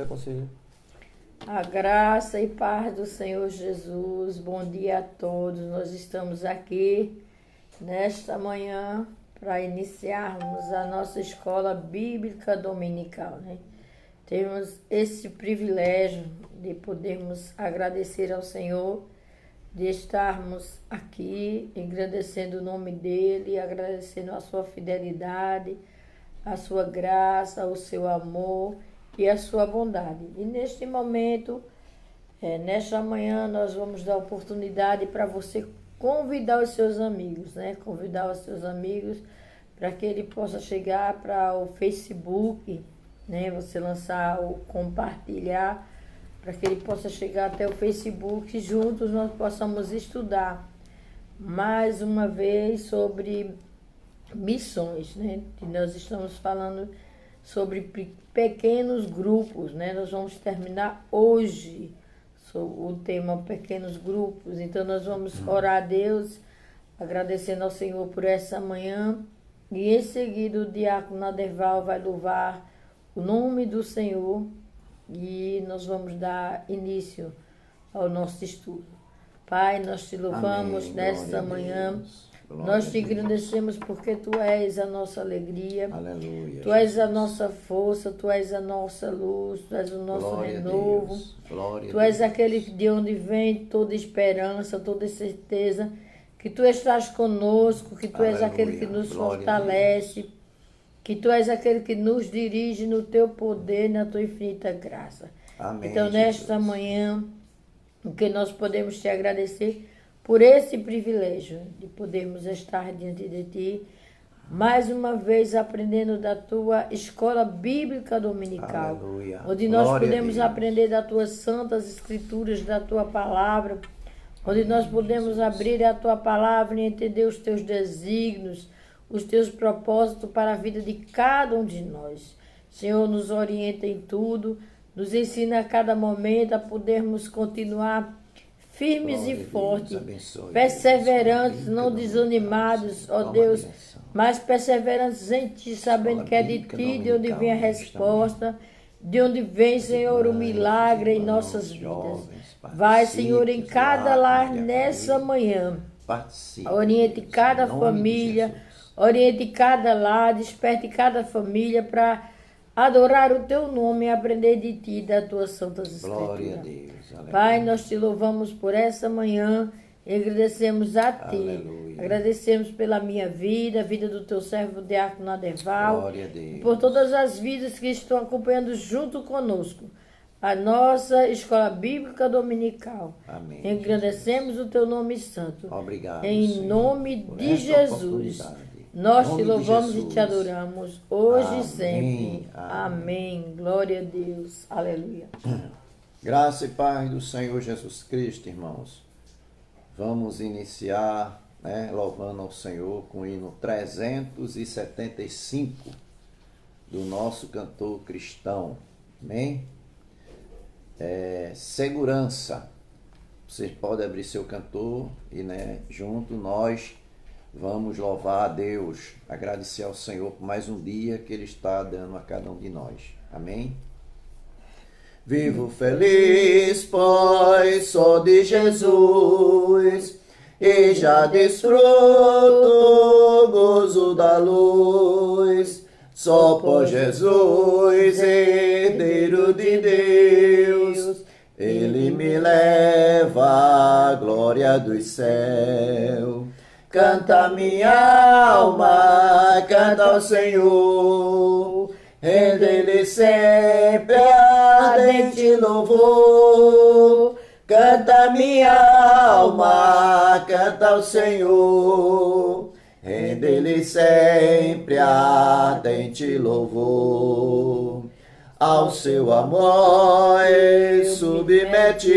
Quer conseguir? A graça e paz do Senhor Jesus, bom dia a todos. Nós estamos aqui nesta manhã para iniciarmos a nossa escola bíblica dominical, né? Temos esse privilégio de podermos agradecer ao Senhor, de estarmos aqui agradecendo o nome dEle, agradecendo a sua fidelidade, a sua graça, o seu amor e a sua bondade. E neste momento, nesta manhã, nós vamos dar oportunidade para você convidar os seus amigos, né? Convidar os seus amigos para que ele possa chegar para o Facebook, né? Você lançar o compartilhar, para que ele possa chegar até o Facebook e juntos nós possamos estudar mais uma vez sobre missões, né? E nós estamos falando sobre pequenos grupos, né? Nós vamos terminar hoje o tema pequenos grupos. Então nós vamos orar a Deus, agradecendo ao Senhor por essa manhã. E em seguida o diácono Aderval vai louvar o nome do Senhor e nós vamos dar início ao nosso estudo. Pai, nós te louvamos nesta manhã. Nós te agradecemos porque Tu és a nossa alegria. Aleluia. Tu és a nossa força, Tu és a nossa luz, Tu és o nosso renovo. Tu és aquele de onde vem toda esperança, toda certeza, que Tu estás conosco, que Tu és aquele que nos fortalece, que Tu és aquele que nos dirige no Teu poder, na Tua infinita graça. Amém, então, nesta manhã, o que nós podemos Te agradecer por esse privilégio de podermos estar diante de Ti, mais uma vez aprendendo da Tua escola bíblica dominical, Aleluia. onde nós podemos aprender das Tuas santas escrituras, da Tua palavra, onde nós podemos abrir a Tua palavra e entender os Teus desígnios, os Teus propósitos para a vida de cada um de nós. Senhor, nos orienta em tudo, nos ensina a cada momento a podermos continuar firmes e fortes, perseverantes, não desanimados, ó Deus, mas perseverantes em Ti, sabendo que é de Ti de onde vem a resposta, de onde vem, Senhor, o milagre em nossas vidas. Vai, Senhor, em cada lar nessa manhã, oriente cada família, oriente cada lar, desperte cada família para adorar o Teu nome e aprender de Ti, das Tuas santas escrituras. Glória a Deus. Aleluia. Pai, nós Te louvamos por essa manhã e agradecemos a Ti. Aleluia. Agradecemos pela minha vida, a vida do Teu servo Diácono Aderval. Glória a Deus. Por todas as vidas que estão acompanhando junto conosco a nossa escola bíblica dominical. Amém. Agradecemos o Teu nome santo. Obrigado, Em Senhor, nome por de esta Jesus. oportunidade. Nós Em Te nome de louvamos e Jesus. Te adoramos hoje e Amém. sempre. Amém. Amém. Glória a Deus. Aleluia. Graça e paz do Senhor Jesus Cristo, irmãos. Vamos iniciar, louvando ao Senhor com o hino 375 do nosso cantor cristão. Amém? Segurança. Vocês podem abrir seu cantor e junto nós vamos louvar a Deus, agradecer ao Senhor por mais um dia que Ele está dando a cada um de nós. Amém? Vivo feliz, pois sou de Jesus, e já desfruto o gozo da luz. Só por Jesus, herdeiro de Deus, Ele me leva à glória dos céus. Canta minha alma, canta ao Senhor, rende-lhe sempre ardente louvor. Canta minha alma, canta ao Senhor, rende-lhe sempre ardente louvor. Ao seu amor submeti,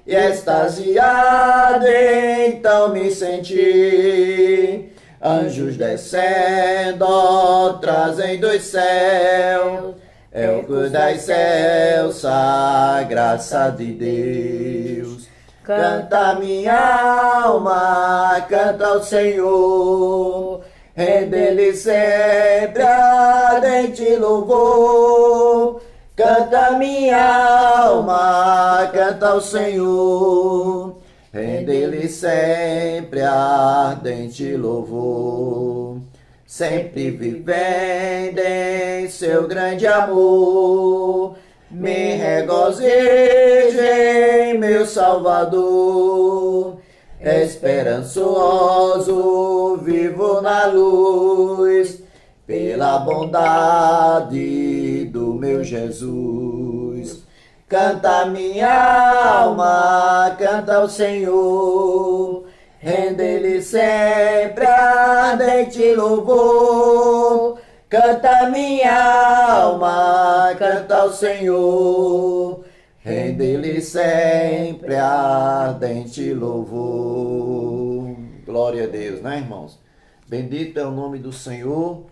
e extasiado então me senti. Anjos descendo, trazem dos céus, é o das céus, a graça de Deus. Canta minha alma, canta ao Senhor, rende-lhe sempre ardente louvor. Canta minha alma, canta ao Senhor, rende-lhe sempre ardente louvor, sempre vivendo em seu grande amor. Me regozijo em meu Salvador, esperançoso vivo na luz, pela bondade do meu Jesus. Canta minha alma, canta ao Senhor, rende-lhe sempre ardente louvor. Canta minha alma, canta ao Senhor, rende-lhe sempre ardente louvor. Glória a Deus, né, irmãos? Bendito é o nome do Senhor.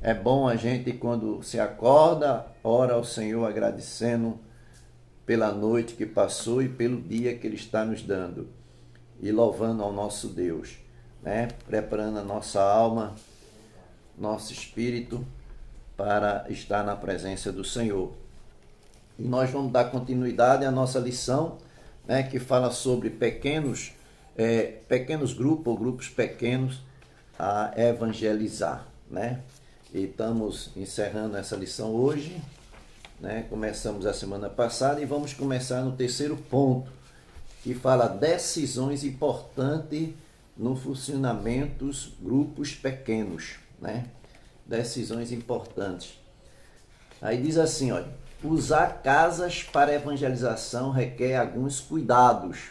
É bom a gente, quando se acorda, ora ao Senhor agradecendo pela noite que passou e pelo dia que Ele está nos dando. E louvando ao nosso Deus, né? Preparando a nossa alma, nosso espírito, para estar na presença do Senhor. E nós vamos dar continuidade à nossa lição, né? Que fala sobre pequenos grupos ou grupos pequenos a evangelizar, né? E estamos encerrando essa lição hoje, né? Começamos a semana passada e vamos começar no terceiro ponto, que fala decisões importantes no funcionamento dos grupos pequenos, né? Decisões importantes. Aí diz assim, olha, usar casas para evangelização requer alguns cuidados,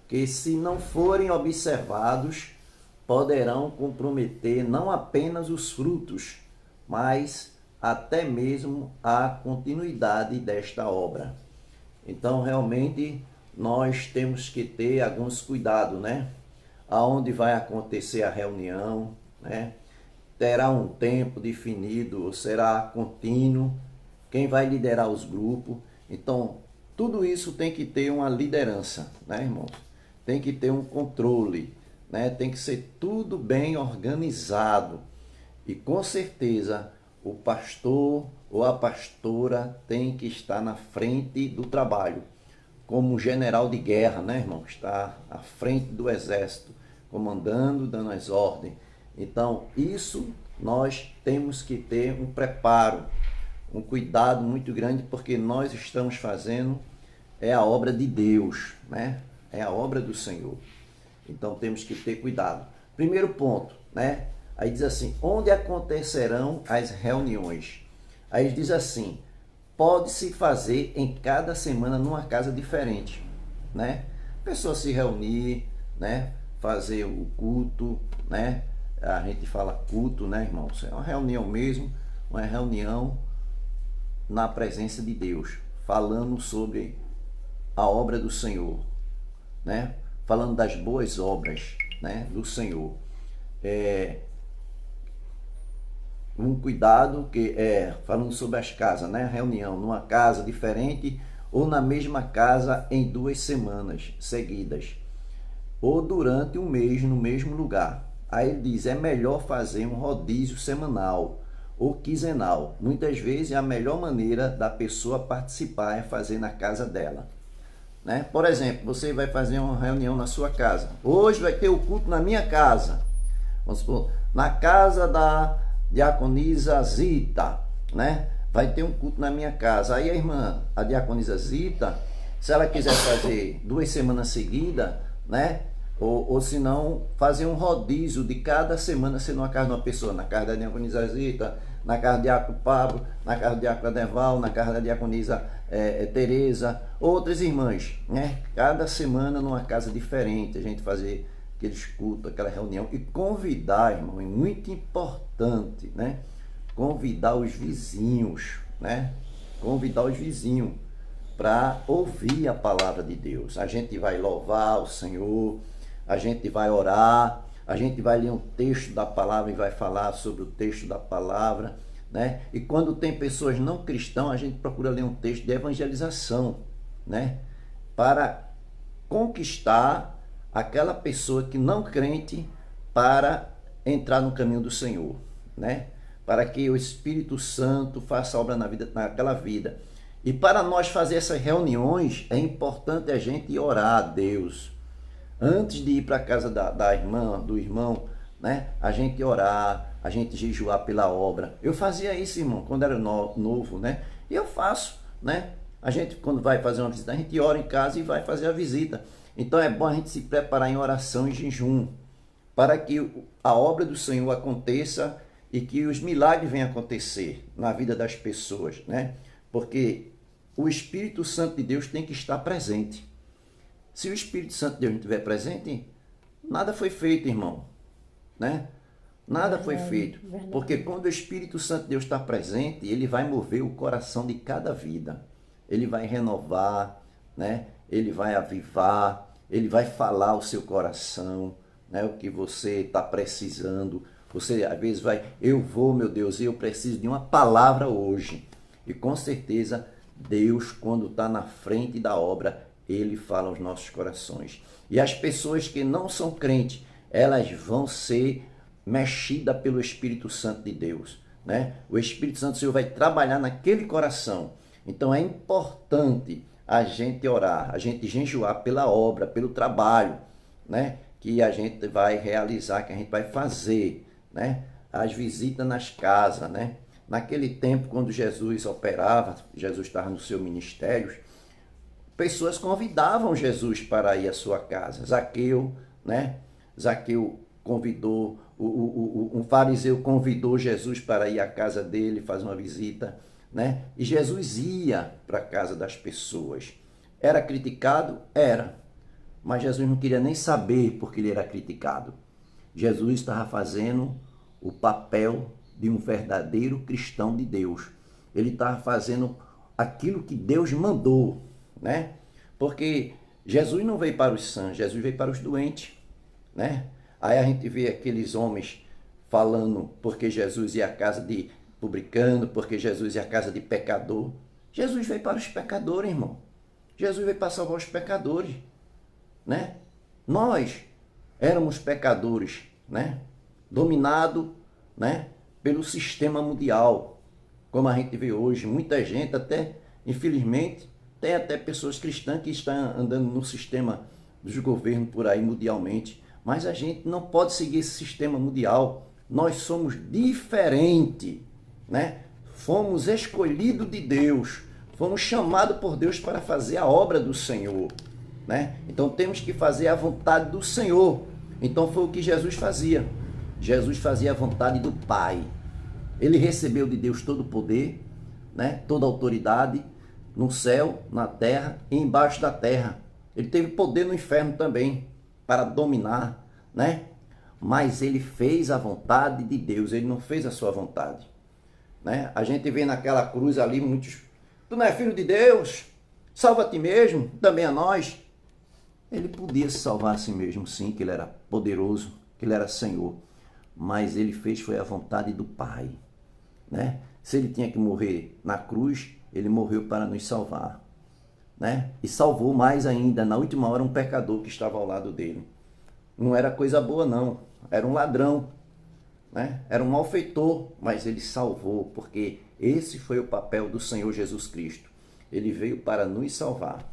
que se não forem observados, poderão comprometer não apenas os frutos, mas até mesmo a continuidade desta obra. Então, realmente, nós temos que ter alguns cuidados, né? Aonde vai acontecer a reunião, né? Terá um tempo definido ou será contínuo? Quem vai liderar os grupos? Então, tudo isso tem que ter uma liderança, né, irmãos? Tem que ter um controle, né? Tem que ser tudo bem organizado. E com certeza o pastor ou a pastora tem que estar na frente do trabalho, como um general de guerra, né, irmão? Está à frente do exército, comandando, dando as ordens. Então, isso nós temos que ter um preparo, um cuidado muito grande, porque nós estamos fazendo a obra de Deus, né? É a obra do Senhor. Então, temos que ter cuidado. Primeiro ponto, né? Aí diz assim, onde acontecerão as reuniões? Aí diz assim, pode-se fazer em cada semana numa casa diferente, né? A pessoa se reunir, né? Fazer o culto, né? A gente fala culto, né, irmãos? É uma reunião mesmo, uma reunião na presença de Deus, falando sobre a obra do Senhor, né? Falando das boas obras, né, do Senhor. Um cuidado que falando sobre as casas, né? Reunião numa casa diferente ou na mesma casa em 2 semanas seguidas, ou durante um mês no mesmo lugar. Aí ele diz, é melhor fazer um rodízio semanal ou quinzenal. Muitas vezes a melhor maneira da pessoa participar é fazer na casa dela, né? Por exemplo, você vai fazer uma reunião na sua casa. Hoje vai ter o culto na minha casa. Vamos supor, na casa da diaconisa Zita, né? Vai ter um culto na minha casa. Aí a irmã, a diaconisa Zita, se ela quiser fazer 2 semanas seguidas, né? Ou se não, fazer um rodízio de cada semana ser numa casa de uma pessoa, na casa da diaconisa Zita, na casa do diácono Pablo, na casa do diácono Adeval, na casa da diaconisa Tereza, outras irmãs, né? Cada semana numa casa diferente, a gente fazer aqueles cultos, aquela reunião, e convidar, irmão, é muito importante, né? Convidar os vizinhos, né? Convidar os vizinhos para ouvir a palavra de Deus. A gente vai louvar o Senhor, a gente vai orar, a gente vai ler um texto da palavra e vai falar sobre o texto da palavra, né? E quando tem pessoas não cristãs, a gente procura ler um texto de evangelização, né? Para conquistar aquela pessoa que não crente para entrar no caminho do Senhor, né? para que o Espírito Santo faça obra naquela vida. E para nós fazer essas reuniões, é importante a gente orar a Deus. Antes de ir para a casa da irmã, do irmão, né? A gente orar, a gente jejuar pela obra. Eu fazia isso, irmão, quando era novo, né? E eu faço, né? A gente, quando vai fazer uma visita, a gente ora em casa e vai fazer a visita. Então é bom a gente se preparar em oração e jejum, para que a obra do Senhor aconteça e que os milagres venham acontecer na vida das pessoas, né? Porque o Espírito Santo de Deus tem que estar presente. Se o Espírito Santo de Deus não estiver presente, nada foi feito, irmão, né? Nada foi feito. Porque quando o Espírito Santo de Deus está presente, ele vai mover o coração de cada vida. Ele vai renovar, né? Ele vai avivar, ele vai falar ao seu coração, né? O que você está precisando. Você às vezes vai, meu Deus, eu preciso de uma palavra hoje. E com certeza Deus, quando está na frente da obra, ele fala aos nossos corações. E as pessoas que não são crentes, elas vão ser mexidas pelo Espírito Santo de Deus, né? O Espírito Santo do Senhor vai trabalhar naquele coração. Então é importante a gente orar, a gente jejuar pela obra, pelo trabalho, né? Que a gente vai realizar, que a gente vai fazer, né? As visitas nas casas, né? Naquele tempo, quando Jesus operava, Jesus estava no seu ministério, pessoas convidavam Jesus para ir à sua casa. Zaqueu, né? Zaqueu convidou, um fariseu convidou Jesus para ir à casa dele, fazer uma visita, né? E Jesus ia para a casa das pessoas. Era criticado? Era. Mas Jesus não queria nem saber porque ele era criticado. Jesus estava fazendo o papel de um verdadeiro cristão de Deus. Ele estava fazendo aquilo que Deus mandou, né? Porque Jesus não veio para os sãos, Jesus veio para os doentes, né? Aí a gente vê aqueles homens falando porque Jesus ia à casa de publicano, porque Jesus ia à casa de pecador. Jesus veio para os pecadores, irmão. Jesus veio para salvar os pecadores, né? Nós éramos pecadores, né? Dominado, né? Pelo sistema mundial, como a gente vê hoje. Muita gente, até, infelizmente, tem até pessoas cristãs que estão andando no sistema dos governos por aí mundialmente. Mas a gente não pode seguir esse sistema mundial. Nós somos diferentes, né? Fomos escolhidos de Deus, fomos chamados por Deus para fazer a obra do Senhor, né? Então temos que fazer a vontade do Senhor. Então foi o que Jesus fazia. Jesus fazia a vontade do Pai. Ele recebeu de Deus todo o poder, né? Toda a autoridade no céu, na terra e embaixo da terra. Ele teve poder no inferno também para dominar, né? Mas ele fez a vontade de Deus, ele não fez a sua vontade, né? A gente vê naquela cruz ali muitos, tu não é filho de Deus? Salva a ti mesmo, também a nós. Ele podia se salvar a si mesmo, sim, que ele era poderoso, que ele era Senhor, mas ele fez foi a vontade do Pai, né? Se ele tinha que morrer na cruz, ele morreu para nos salvar, né? E salvou mais ainda, na última hora, um pecador que estava ao lado dele. Não era coisa boa, não. Era um ladrão, né? Era um malfeitor, mas ele salvou, porque esse foi o papel do Senhor Jesus Cristo. Ele veio para nos salvar.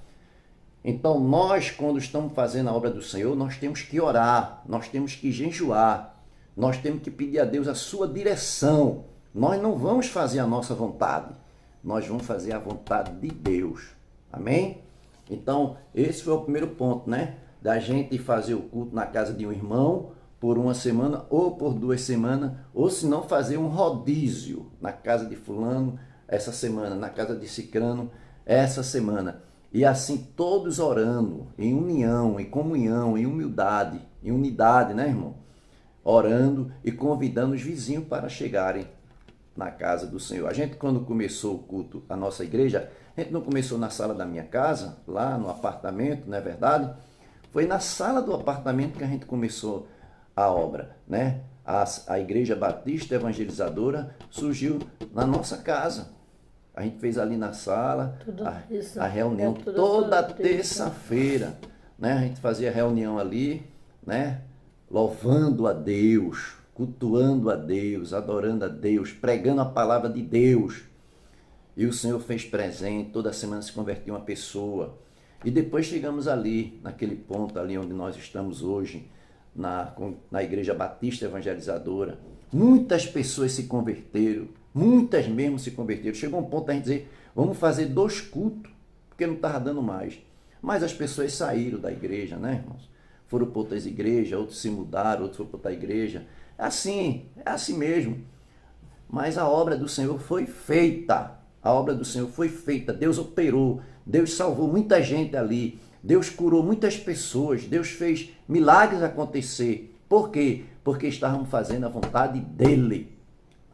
Então, nós, quando estamos fazendo a obra do Senhor, nós temos que orar, nós temos que jejuar, nós temos que pedir a Deus a sua direção. Nós não vamos fazer a nossa vontade, nós vamos fazer a vontade de Deus. Amém? Então, esse foi o primeiro ponto, né? Da gente fazer o culto na casa de um irmão por uma semana ou por 2 semanas, ou se não fazer um rodízio na casa de fulano essa semana, na casa de cicrano essa semana. E assim todos orando em união, em comunhão, em humildade, em unidade, né, irmão? Orando e convidando os vizinhos para chegarem na casa do Senhor. A gente, quando começou o culto, a nossa igreja, a gente não começou na sala da minha casa, lá no apartamento, não é verdade? Foi na sala do apartamento que a gente começou a obra, né? A Igreja Batista Evangelizadora surgiu na nossa casa. A gente fez ali na sala a reunião toda terça-feira, né? A gente fazia reunião ali, né? Louvando a Deus, cultuando a Deus, adorando a Deus, pregando a palavra de Deus. E o Senhor fez presente, toda semana se convertia uma pessoa. E depois chegamos ali, naquele ponto ali onde nós estamos hoje, na Igreja Batista Evangelizadora. Muitas pessoas se converteram, muitas mesmo se converteram. Chegou um ponto a gente dizer, vamos fazer 2 cultos, porque não estava dando mais. Mas as pessoas saíram da igreja, né, irmãos? Foram para outras igrejas, outros se mudaram, outros foram para outra igreja. É assim mesmo. Mas a obra do Senhor foi feita. A obra do Senhor foi feita. Deus operou. Deus salvou muita gente ali. Deus curou muitas pessoas. Deus fez milagres acontecer. Por quê? Porque estávamos fazendo a vontade dEle.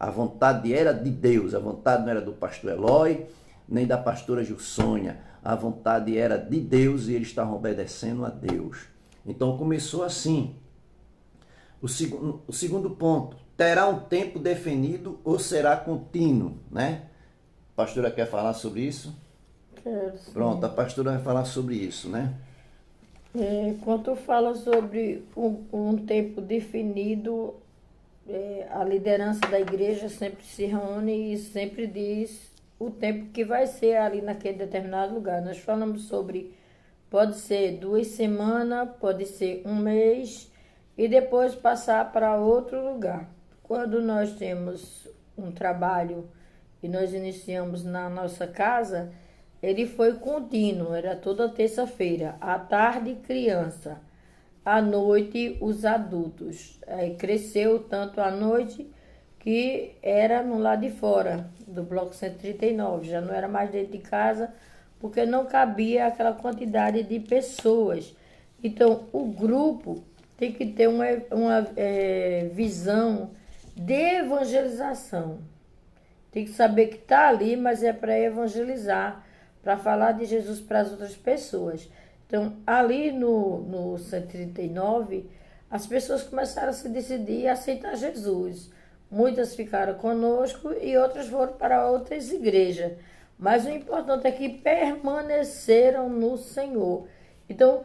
A vontade era de Deus. A vontade não era do pastor Eloy, nem da pastora Gilsônia. A vontade era de Deus e eles estavam obedecendo a Deus. Então começou assim. O segundo ponto. Terá um tempo definido ou será contínuo, né? A pastora quer falar sobre isso? Quero, sim. Pronto, a pastora vai falar sobre isso, né? Quando fala sobre um tempo definido, a liderança da igreja sempre se reúne e sempre diz o tempo que vai ser ali naquele determinado lugar. Nós falamos sobre, pode ser 2 semanas, pode ser 1 mês e depois passar para outro lugar. Quando nós temos um trabalho e nós iniciamos na nossa casa, ele foi contínuo, era toda terça-feira, à tarde criança, à noite os adultos. Aí cresceu tanto à noite que era no lado de fora do bloco 139, já não era mais dentro de casa, porque não cabia aquela quantidade de pessoas. Então, o grupo tem que ter uma visão de evangelização. Tem que saber que está ali, mas é para evangelizar, para falar de Jesus para as outras pessoas. Então, ali no 139, as pessoas começaram a se decidir a aceitar Jesus. Muitas ficaram conosco e outras foram para outras igrejas. Mas o importante é que permaneceram no Senhor. Então,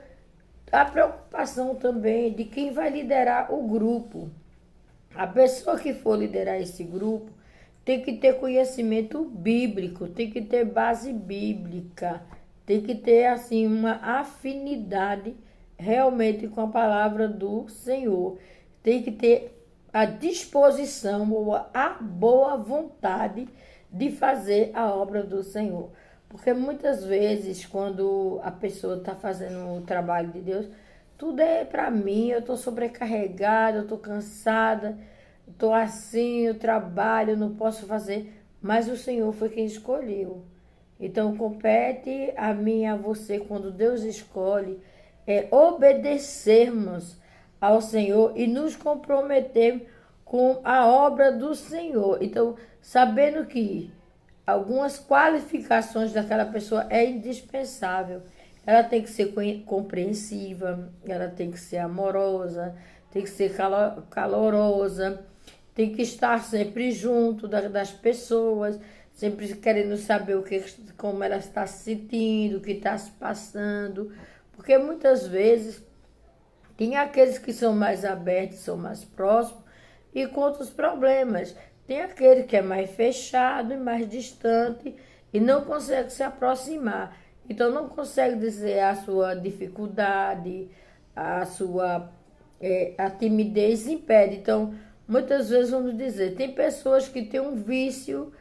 a preocupação também de quem vai liderar o grupo. A pessoa que for liderar esse grupo tem que ter conhecimento bíblico, tem que ter base bíblica, tem que ter assim uma afinidade realmente com a palavra do Senhor. Tem que ter a disposição ou a boa vontade de fazer a obra do Senhor. Porque muitas vezes, quando a pessoa está fazendo o trabalho de Deus, tudo é para mim, eu estou sobrecarregada, eu estou cansada, estou assim, eu trabalho, não posso fazer. Mas o Senhor foi quem escolheu. Então, compete a mim e a você, quando Deus escolhe, obedecermos ao Senhor e nos comprometer com a obra do Senhor. Então, sabendo que algumas qualificações daquela pessoa é indispensável. Ela tem que ser compreensiva, ela tem que ser amorosa, tem que ser calorosa, tem que estar sempre junto das pessoas, sempre querendo saber como ela está se sentindo, o que está se passando. Porque muitas vezes tem aqueles que são mais abertos, são mais próximos e com outros problemas. Tem aquele que é mais fechado e mais distante e não consegue se aproximar. Então, não consegue dizer a sua dificuldade, a timidez impede. Então, muitas vezes vamos dizer, tem pessoas que têm um vício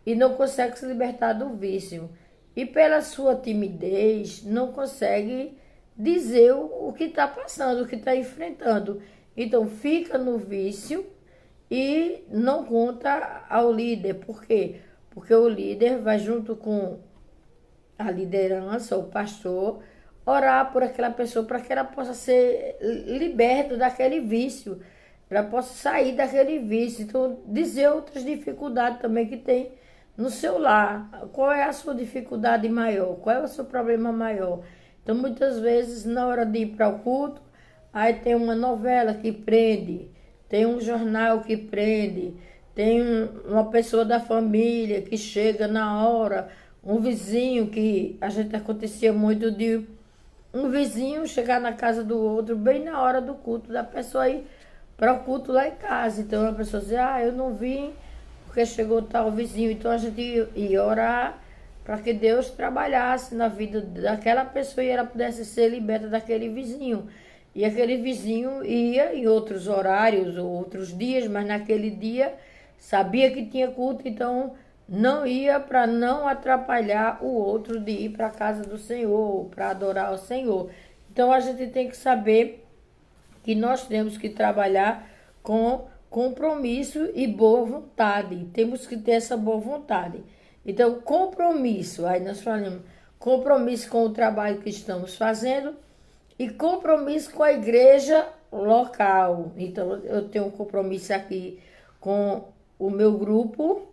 e não conseguem se libertar do vício. E pela sua timidez, não consegue dizer o que está passando, o que está enfrentando. Então, fica no vício e não conta ao líder. Por quê? Porque o líder vai junto com a liderança, o pastor, orar por aquela pessoa para que ela possa ser liberta daquele vício, ela possa sair daquele vício. Então, dizer outras dificuldades também que tem no seu lar. Qual é a sua dificuldade maior? Qual é o seu problema maior? Então, muitas vezes, na hora de ir para o culto, aí tem uma novela que prende, tem um jornal que prende, tem uma pessoa da família que chega na hora, um vizinho que a gente acontecia muito de um vizinho chegar na casa do outro bem na hora do culto da pessoa ir para o culto lá em casa. Então a pessoa diz, eu não vim porque chegou tal vizinho. Então a gente ia orar para que Deus trabalhasse na vida daquela pessoa e ela pudesse ser liberta daquele vizinho. E aquele vizinho ia em outros horários ou outros dias, mas naquele dia sabia que tinha culto, então não ia para não atrapalhar o outro de ir para a casa do Senhor, para adorar o Senhor. Então a gente tem que saber que nós temos que trabalhar com compromisso e boa vontade. Temos que ter essa boa vontade. Então, compromisso, aí nós falamos, compromisso com o trabalho que estamos fazendo e compromisso com a igreja local. Então, eu tenho um compromisso aqui com o meu grupo,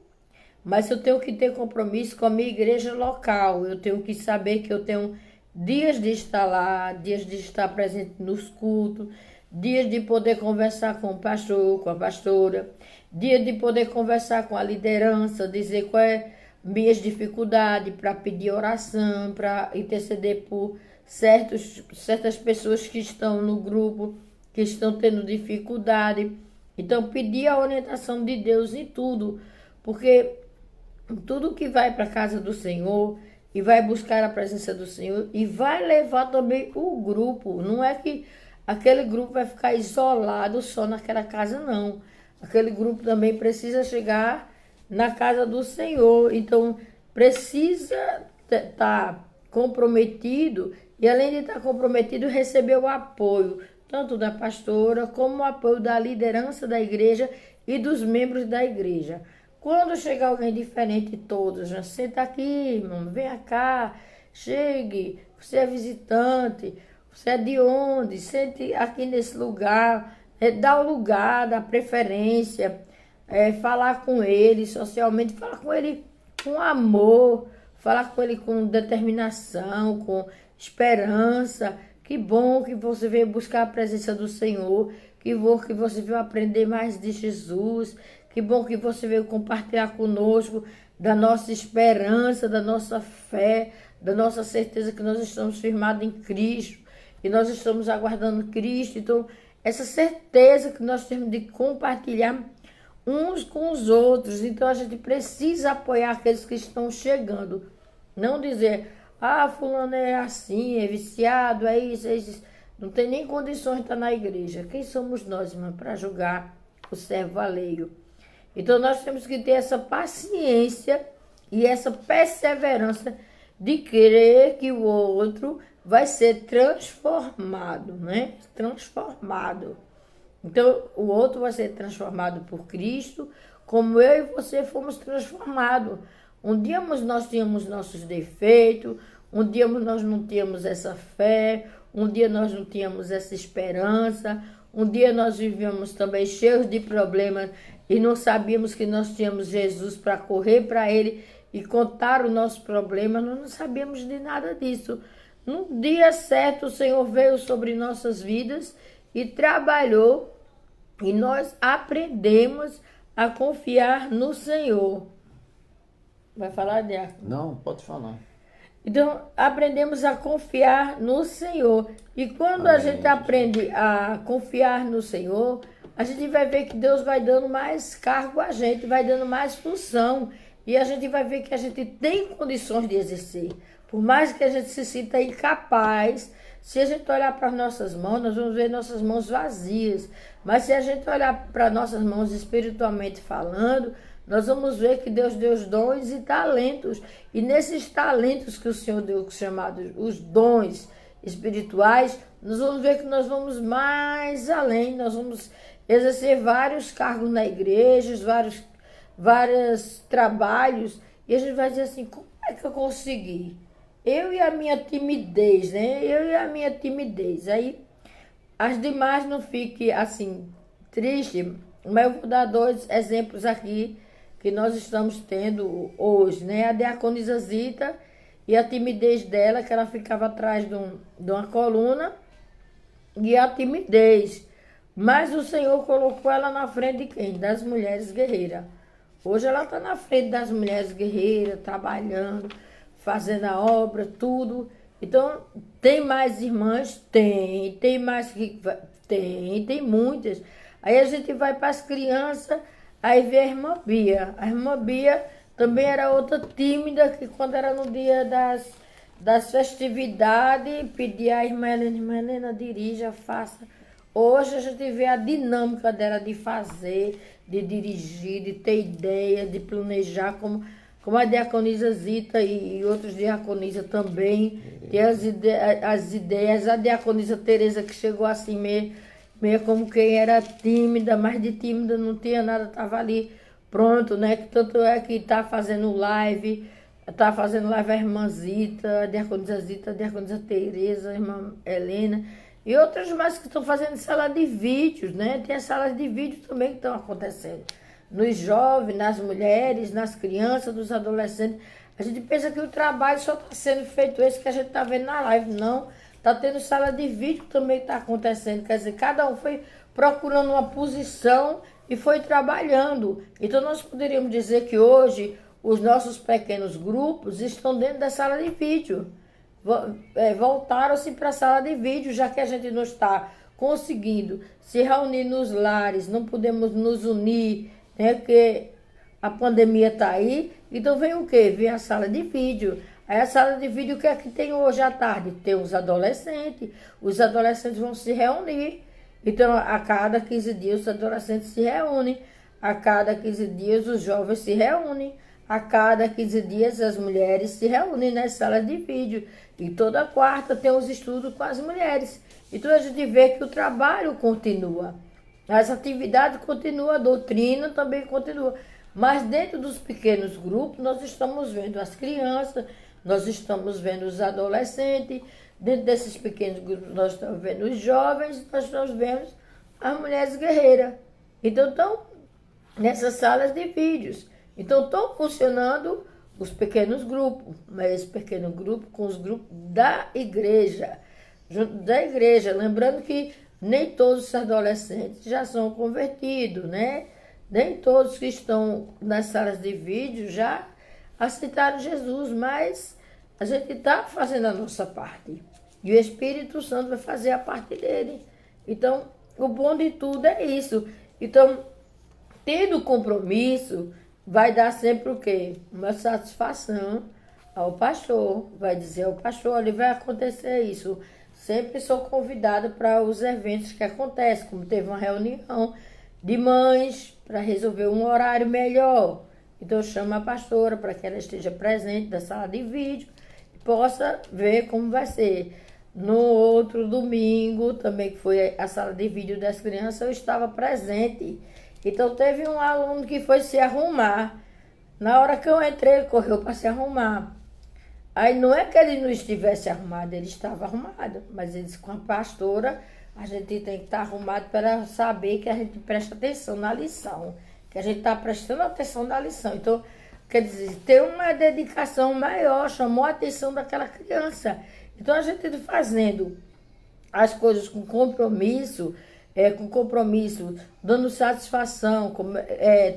mas eu tenho que ter compromisso com a minha igreja local. Eu tenho que saber que eu tenho dias de estar lá, dias de estar presente nos cultos, dias de poder conversar com o pastor, com a pastora, dia de poder conversar com a liderança, dizer qual é minhas dificuldades, para pedir oração, para interceder por certas pessoas que estão no grupo, que estão tendo dificuldade. Então, pedir a orientação de Deus em tudo, porque tudo que vai para a casa do Senhor e vai buscar a presença do Senhor e vai levar também o grupo. Não é que aquele grupo vai ficar isolado só naquela casa, não. Aquele grupo também precisa chegar na casa do Senhor. Então, precisa estar comprometido e, além de estar comprometido, receber o apoio, tanto da pastora como o apoio da liderança da igreja e dos membros da igreja. Quando chegar alguém diferente, todos, já senta aqui, irmão, venha cá, chegue, você é visitante, você é de onde? Sente aqui nesse lugar, dá o lugar, dá preferência, falar com ele socialmente, falar com ele com amor, falar com ele com determinação, com esperança. Que bom que você veio buscar a presença do Senhor, que bom que você veio aprender mais de Jesus, que bom que você veio compartilhar conosco da nossa esperança, da nossa fé, da nossa certeza que nós estamos firmados em Cristo e nós estamos aguardando Cristo. Então, essa certeza que nós temos de compartilhar uns com os outros. Então, a gente precisa apoiar aqueles que estão chegando. Não dizer, fulano é assim, é viciado, é isso, é isso. Não tem nem condições de estar na igreja. Quem somos nós, irmã, para julgar o servo alheio? Então, nós temos que ter essa paciência e essa perseverança de crer que o outro vai ser transformado, né? Transformado. Então, o outro vai ser transformado por Cristo, como eu e você fomos transformados. Um dia nós tínhamos nossos defeitos, um dia nós não tínhamos essa fé, um dia nós não tínhamos essa esperança, um dia nós vivíamos também cheios de problemas e não sabíamos que nós tínhamos Jesus para correr para Ele e contar o nosso problema, nós não sabíamos de nada disso. No dia certo, o Senhor veio sobre nossas vidas e trabalhou, e nós aprendemos a confiar no Senhor. Vai falar, Diácono? Não, pode falar. Então, aprendemos a confiar no Senhor. E quando a gente aprende a confiar no Senhor, a gente vai ver que Deus vai dando mais cargo a gente, vai dando mais função. E a gente vai ver que a gente tem condições de exercer. Por mais que a gente se sinta incapaz, se a gente olhar para as nossas mãos, nós vamos ver nossas mãos vazias. Mas se a gente olhar para nossas mãos espiritualmente falando, nós vamos ver que Deus deu os dons e talentos. E nesses talentos que o Senhor deu, chamados os dons espirituais, nós vamos ver que nós vamos mais além. Nós vamos exercer vários cargos na igreja, vários trabalhos. E a gente vai dizer assim, como é que eu consegui? Eu e a minha timidez, né? Eu e a minha timidez. Aí, as demais não fiquem assim, triste, mas eu vou dar 2 exemplos aqui que nós estamos tendo hoje, né? A diaconisa Zita e a timidez dela, que ela ficava atrás de uma coluna, e a timidez. Mas o Senhor colocou ela na frente de quem? Das mulheres guerreiras. Hoje ela está na frente das mulheres guerreiras, trabalhando, fazendo a obra, tudo. Então, tem mais irmãs? Tem mais que tem muitas. Aí a gente vai para as crianças, aí vê a irmã Bia. A irmã Bia também era outra tímida, que quando era no dia das festividades, pedia à irmã Helena, dirija, faça. Hoje a gente vê a dinâmica dela de fazer, de dirigir, de ter ideia, de planejar, como a diaconisa Zita e outros diaconisa também, tem as ideias, a diaconisa Tereza que chegou assim meio como quem era tímida, mas de tímida não tinha nada, estava ali pronto, né? Que tanto é que está fazendo live a irmã Zita, a diaconisa Zita, a diaconisa Tereza, a irmã Helena, e outras mais que estão fazendo sala de vídeos, né? Tem as salas de vídeo também que estão acontecendo. Nos jovens, nas mulheres, nas crianças, nos adolescentes. A gente pensa que o trabalho só está sendo feito esse que a gente está vendo na live. Não, está tendo sala de vídeo também que está acontecendo. Quer dizer, cada um foi procurando uma posição e foi trabalhando. Então nós poderíamos dizer que hoje os nossos pequenos grupos estão dentro da sala de vídeo. Voltaram-se para a sala de vídeo, já que a gente não está conseguindo se reunir nos lares, não podemos nos unir, né, porque a pandemia está aí. Então vem o quê? Vem a sala de vídeo. Aí a sala de vídeo, o que é que tem hoje à tarde? Tem os adolescentes vão se reunir. Então a cada 15 dias os adolescentes se reúnem, a cada 15 dias os jovens se reúnem, a cada 15 dias as mulheres se reúnem nas salas de vídeo. E toda quarta tem os estudos com as mulheres. Então a gente vê que o trabalho continua. As atividades continuam, a doutrina também continua. Mas dentro dos pequenos grupos nós estamos vendo as crianças, nós estamos vendo os adolescentes. Dentro desses pequenos grupos nós estamos vendo os jovens, nós estamos vendo as mulheres guerreiras. Então estão nessas salas de vídeos. Então estão funcionando os pequenos grupos, mas esse pequeno grupo com os grupos da igreja. Lembrando que nem todos os adolescentes já são convertidos, né? Nem todos que estão nas salas de vídeo já aceitaram Jesus, mas a gente está fazendo a nossa parte. E o Espírito Santo vai fazer a parte dele. Então, o bom de tudo é isso. Então, tendo compromisso, vai dar sempre o quê? Uma satisfação ao pastor. Vai dizer ao pastor, olha, vai acontecer isso. Sempre sou convidada para os eventos que acontecem, como teve uma reunião de mães para resolver um horário melhor. Então eu chamo a pastora para que ela esteja presente na sala de vídeo e possa ver como vai ser. No outro domingo, também que foi a sala de vídeo das crianças, eu estava presente. Então teve um aluno que foi se arrumar. Na hora que eu entrei, ele correu para se arrumar. Aí não é que ele não estivesse arrumado, ele estava arrumado. Mas ele disse, com a pastora, a gente tem que estar arrumado para saber que a gente presta atenção na lição. Que a gente está prestando atenção na lição. Então, quer dizer, tem uma dedicação maior, chamou a atenção daquela criança. Então, a gente fazendo as coisas com compromisso, dando satisfação,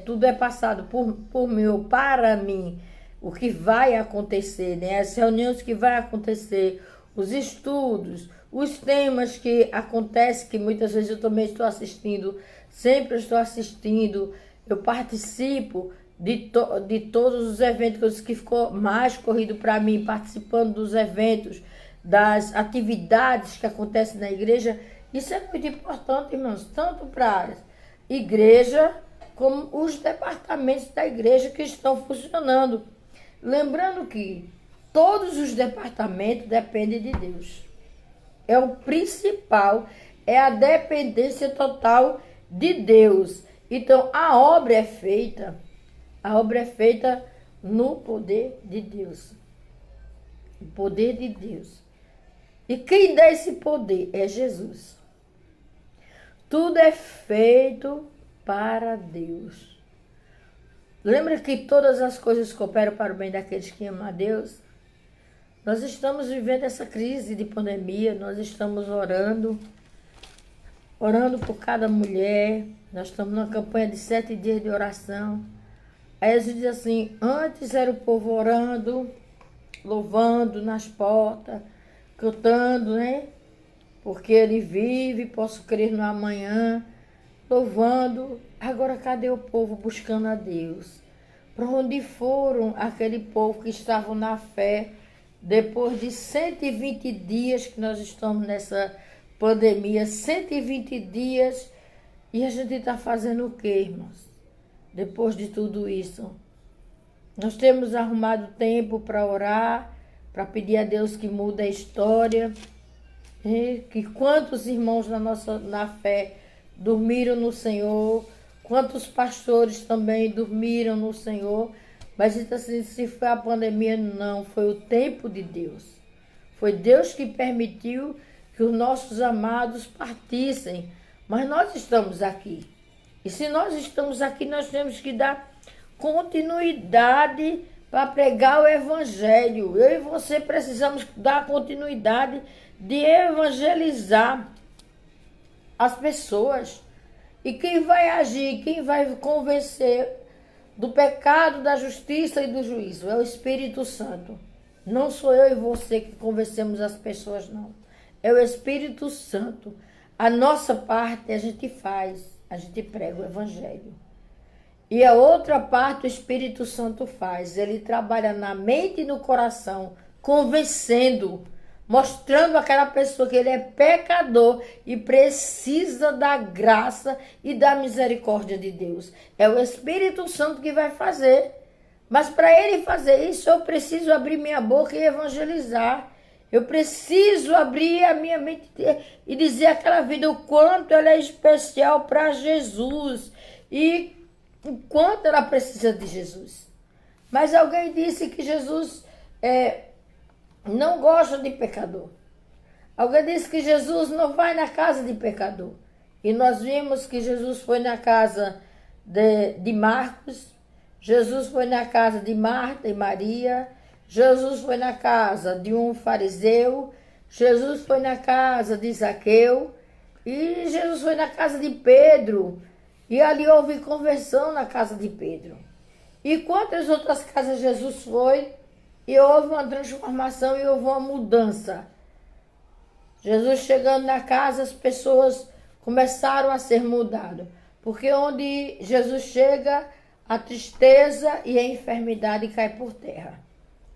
tudo é passado por mim ou para mim, o que vai acontecer, né? As reuniões que vai acontecer, os estudos, os temas que acontecem, que muitas vezes eu também estou assistindo, sempre estou assistindo, eu participo de todos os eventos que ficou mais corrido para mim, participando dos eventos, das atividades que acontecem na igreja. Isso é muito importante, irmãos, tanto para a igreja como os departamentos da igreja que estão funcionando. Lembrando que todos os departamentos dependem de Deus. É o principal, é a dependência total de Deus. Então, a obra é feita no poder de Deus. O poder de Deus. E quem dá esse poder é Jesus. Tudo é feito para Deus. Lembra que todas as coisas cooperam para o bem daqueles que amam a Deus? Nós estamos vivendo essa crise de pandemia, nós estamos orando por cada mulher. Nós estamos numa campanha de 7 dias de oração. Aí a gente diz assim, antes era o povo orando, louvando nas portas, cantando, né? Porque ele vive, posso crer no amanhã. louvando. Agora cadê o povo buscando a Deus? Para onde foram aquele povo que estavam na fé depois de 120 dias que nós estamos nessa pandemia, 120 dias, e a gente está fazendo o quê, irmãos? Depois de tudo isso, nós temos arrumado tempo para orar, para pedir a Deus que mude a história, que quantos irmãos na fé dormiram no Senhor, quantos pastores também dormiram no Senhor, mas então, se foi a pandemia, não, foi o tempo de Deus. Foi Deus que permitiu que os nossos amados partissem, mas nós estamos aqui. E se nós estamos aqui, nós temos que dar continuidade para pregar o Evangelho. Eu e você precisamos dar continuidade de evangelizar as pessoas. E quem vai agir, quem vai convencer do pecado, da justiça e do juízo é o Espírito Santo. Não sou eu e você que convencemos as pessoas, não. É o Espírito Santo. A nossa parte a gente faz, a gente prega o Evangelho. E a outra parte o Espírito Santo faz. Ele trabalha na mente e no coração, convencendo, mostrando àquela pessoa que ele é pecador e precisa da graça e da misericórdia de Deus. É o Espírito Santo que vai fazer. Mas para ele fazer isso, eu preciso abrir minha boca e evangelizar. Eu preciso abrir a minha mente e dizer àquela vida o quanto ela é especial para Jesus e o quanto ela precisa de Jesus. Mas alguém disse que Jesus não gosta de pecador. Alguém disse que Jesus não vai na casa de pecador. E nós vimos que Jesus foi na casa de Marcos, Jesus foi na casa de Marta e Maria, Jesus foi na casa de um fariseu, Jesus foi na casa de Zaqueu, e Jesus foi na casa de Pedro, e ali houve conversão na casa de Pedro. E quantas outras casas Jesus foi, e houve uma transformação e houve uma mudança. Jesus chegando na casa, as pessoas começaram a ser mudadas. Porque onde Jesus chega, a tristeza e a enfermidade caem por terra.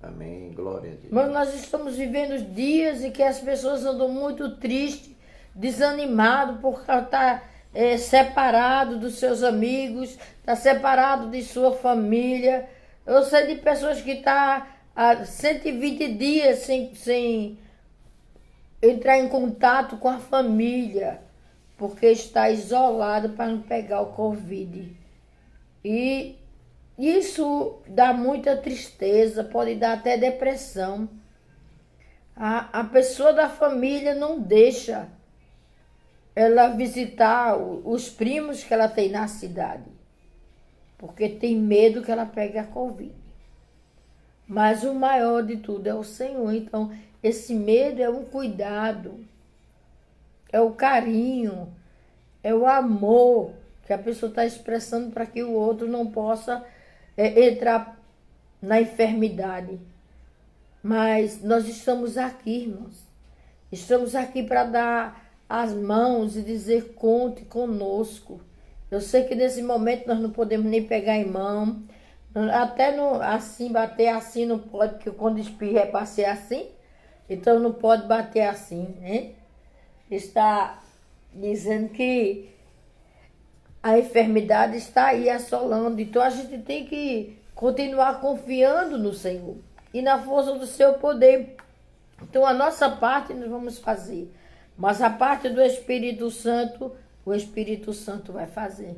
Amém, glória a Deus. Mas nós estamos vivendo dias em que as pessoas andam muito tristes, desanimadas, por estar separado dos seus amigos, está separado de sua família. Eu sei de pessoas que estão há 120 dias sem entrar em contato com a família, porque está isolado para não pegar o Covid. E isso dá muita tristeza, pode dar até depressão. A pessoa da família não deixa ela visitar os primos que ela tem na cidade, porque tem medo que ela pegue a Covid. Mas o maior de tudo é o Senhor. Então, esse medo é um cuidado, é o carinho, é o amor que a pessoa está expressando para que o outro não possa entrar na enfermidade. Mas nós estamos aqui, irmãos. Estamos aqui para dar as mãos e dizer: conte conosco. Eu sei que nesse momento nós não podemos nem pegar em mão. Até assim, bater assim não pode, porque quando espirra é para ser assim. Então não pode bater assim, né? Está dizendo que a enfermidade está aí assolando. Então a gente tem que continuar confiando no Senhor e na força do seu poder. Então a nossa parte nós vamos fazer, mas a parte do Espírito Santo, o Espírito Santo vai fazer.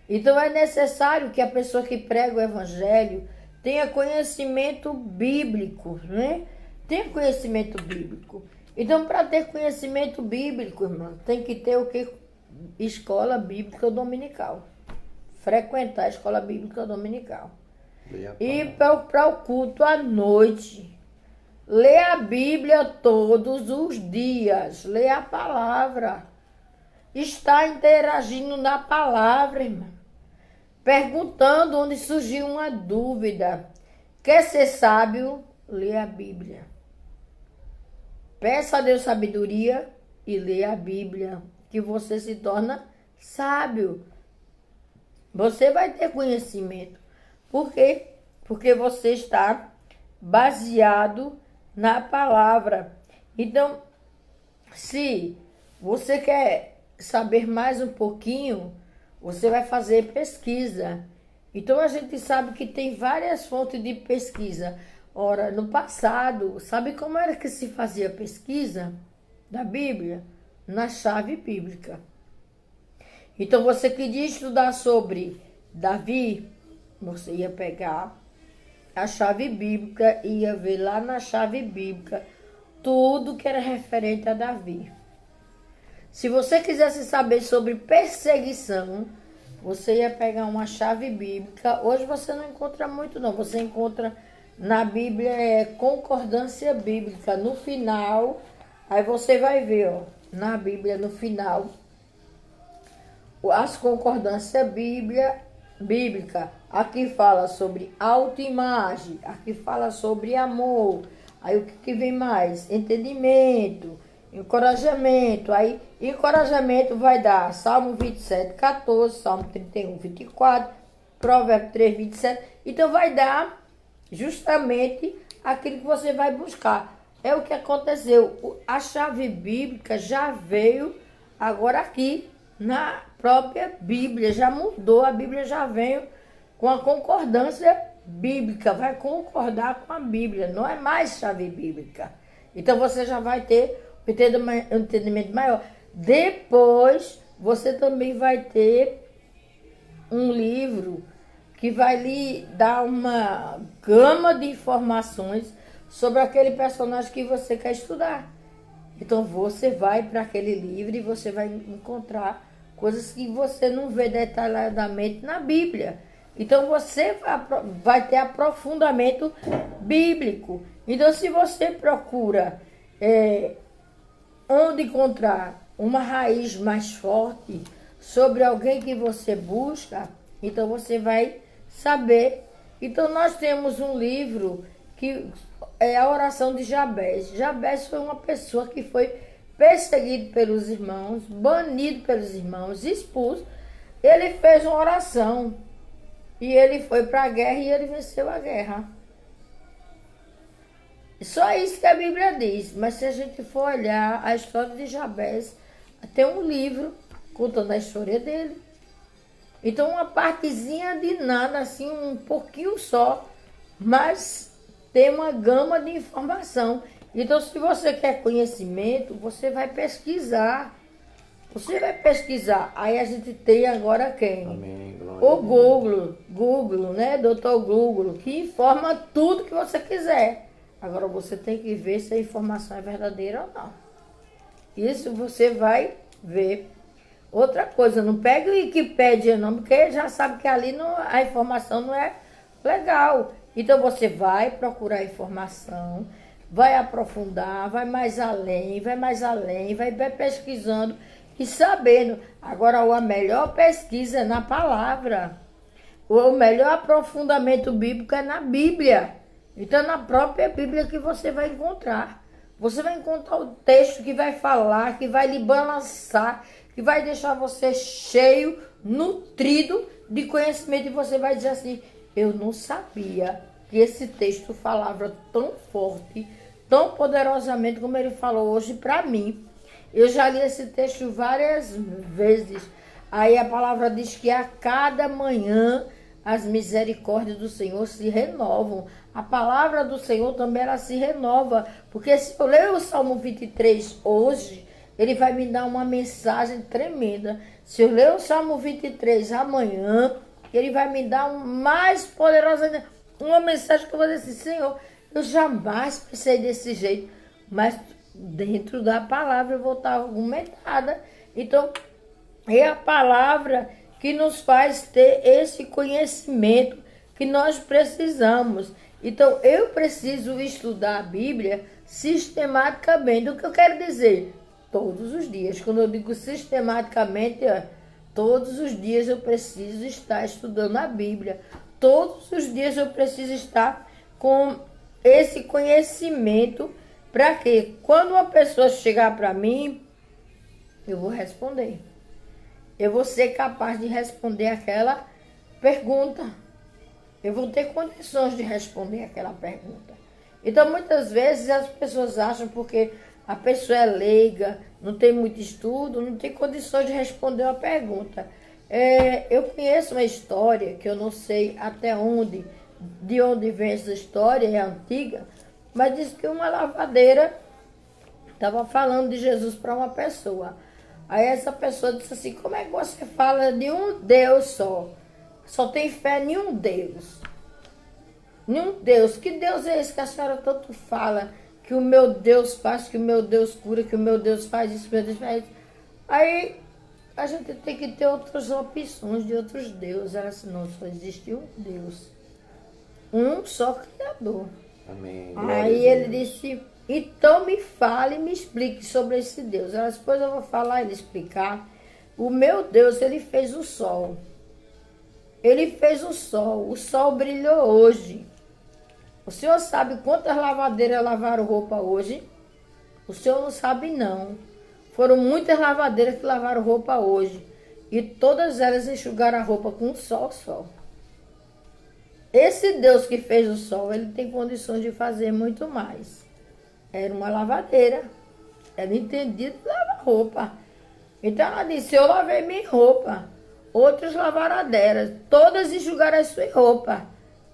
Então é necessário que a pessoa que prega o Evangelho tenha conhecimento bíblico, né? Tenha conhecimento bíblico. Então, para ter conhecimento bíblico, irmão, tem que ter o quê? Escola bíblica dominical. Frequentar a escola bíblica dominical. E para o culto à noite. Ler a Bíblia todos os dias. Ler a palavra. Estar interagindo na palavra, irmão. Perguntando onde surgiu uma dúvida. Quer ser sábio? Lê a Bíblia. Peça a Deus sabedoria e lê a Bíblia, que você se torna sábio. Você vai ter conhecimento. Por quê? Porque você está baseado na palavra. Então, se você quer saber mais um pouquinho, você vai fazer pesquisa. Então, a gente sabe que tem várias fontes de pesquisa. Ora, no passado, sabe como era que se fazia pesquisa da Bíblia? Na chave bíblica. Então, você queria estudar sobre Davi, você ia pegar a chave bíblica e ia ver lá na chave bíblica tudo que era referente a Davi. Se você quisesse saber sobre perseguição, você ia pegar uma chave bíblica. Hoje você não encontra muito, não. Você encontra na Bíblia concordância bíblica. No final, aí você vai ver, ó, na Bíblia, no final, as concordâncias bíblica. Aqui fala sobre autoimagem, aqui fala sobre amor. Aí o que vem mais? Entendimento, encorajamento. Aí encorajamento vai dar Salmo 27, 14, Salmo 31, 24, Provérbio 3, 27. Então vai dar justamente aquilo que você vai buscar. É o que aconteceu. A chave bíblica já veio agora aqui na própria Bíblia. Já mudou. A Bíblia já veio com a concordância bíblica. Vai concordar com a Bíblia. Não é mais chave bíblica. Então você já vai ter um entendimento maior. Depois você também vai ter um livro que vai lhe dar uma gama de informações sobre aquele personagem que você quer estudar. Então você vai para aquele livro e você vai encontrar coisas que você não vê detalhadamente na Bíblia. Então você vai ter aprofundamento bíblico. Então se você procura onde encontrar uma raiz mais forte sobre alguém que você busca, então você vai saber. Então nós temos um livro que é a oração de Jabez. Jabez foi uma pessoa que foi perseguido pelos irmãos, banido pelos irmãos, expulso. Ele fez uma oração e ele foi para a guerra e ele venceu a guerra. Só isso que a Bíblia diz. Mas se a gente for olhar a história de Jabez, tem um livro contando a história dele. Então uma partezinha de nada, assim, um pouquinho só, mas tem uma gama de informação. Então se você quer conhecimento, você vai pesquisar. Você vai pesquisar. Aí a gente tem agora quem? Amém, o Google, né? Doutor Google, que informa tudo que você quiser. Agora você tem que ver se a informação é verdadeira ou não. Isso você vai ver. Outra coisa, não pegue o Wikipédia não, porque já sabe que ali não, a informação não é legal. Então você vai procurar informação, vai aprofundar, vai mais além, vai pesquisando e sabendo. Agora, a melhor pesquisa é na palavra. O melhor aprofundamento bíblico é na Bíblia. Então, na própria Bíblia que você vai encontrar. Você vai encontrar o texto que vai falar, que vai lhe balançar, que vai deixar você cheio, nutrido de conhecimento. E você vai dizer assim, eu não sabia que esse texto falava tão forte, tão poderosamente como ele falou hoje para mim. Eu já li esse texto várias vezes. Aí a palavra diz que a cada manhã as misericórdias do Senhor se renovam. A palavra do Senhor também ela se renova. Porque se eu ler o Salmo 23 hoje, ele vai me dar uma mensagem tremenda. Se eu ler o Salmo 23 amanhã, ele vai me dar mais poderosa, uma mensagem que eu vou dizer assim, Senhor, eu jamais pensei desse jeito. Mas dentro da palavra eu vou estar argumentada. Então, é a palavra que nos faz ter esse conhecimento que nós precisamos. Então, eu preciso estudar a Bíblia sistematicamente. O que eu quero dizer? Todos os dias. Quando eu digo sistematicamente, todos os dias eu preciso estar estudando a Bíblia. Todos os dias eu preciso estar com esse conhecimento. Para quê? Quando uma pessoa chegar para mim, eu vou responder. Eu vou ser capaz de responder aquela pergunta. Eu vou ter condições de responder aquela pergunta. Então, muitas vezes, as pessoas acham porque a pessoa é leiga, não tem muito estudo, não tem condições de responder uma pergunta. Eu conheço uma história, que eu não sei até onde, de onde vem essa história, é antiga, mas diz que uma lavadeira estava falando de Jesus para uma pessoa. Aí essa pessoa disse assim, como é que você fala de um Deus só? Só tem fé em um Deus. Nenhum Deus. Que Deus é esse que a senhora tanto fala? Que o meu Deus faz, que o meu Deus cura, que o meu Deus faz isso, meu Deus faz isso. Aí a gente tem que ter outras opções de outros deuses. Ela disse, não, só existe um Deus. Um só Criador. Amém. Aí ele disse, então me fale e me explique sobre esse Deus. Ela disse, depois eu vou falar e lhe explicar. O meu Deus, ele fez o sol. Ele fez o sol brilhou hoje. O senhor sabe quantas lavadeiras lavaram roupa hoje? O senhor não sabe não. Foram muitas lavadeiras que lavaram roupa hoje. E todas elas enxugaram a roupa com o sol. Esse Deus que fez o sol, ele tem condições de fazer muito mais. Era uma lavadeira. Ela entendia de lavar roupa. Então ela disse, eu lavei minha roupa. Outros lavaram a delas. Todas enxugaram a sua roupa.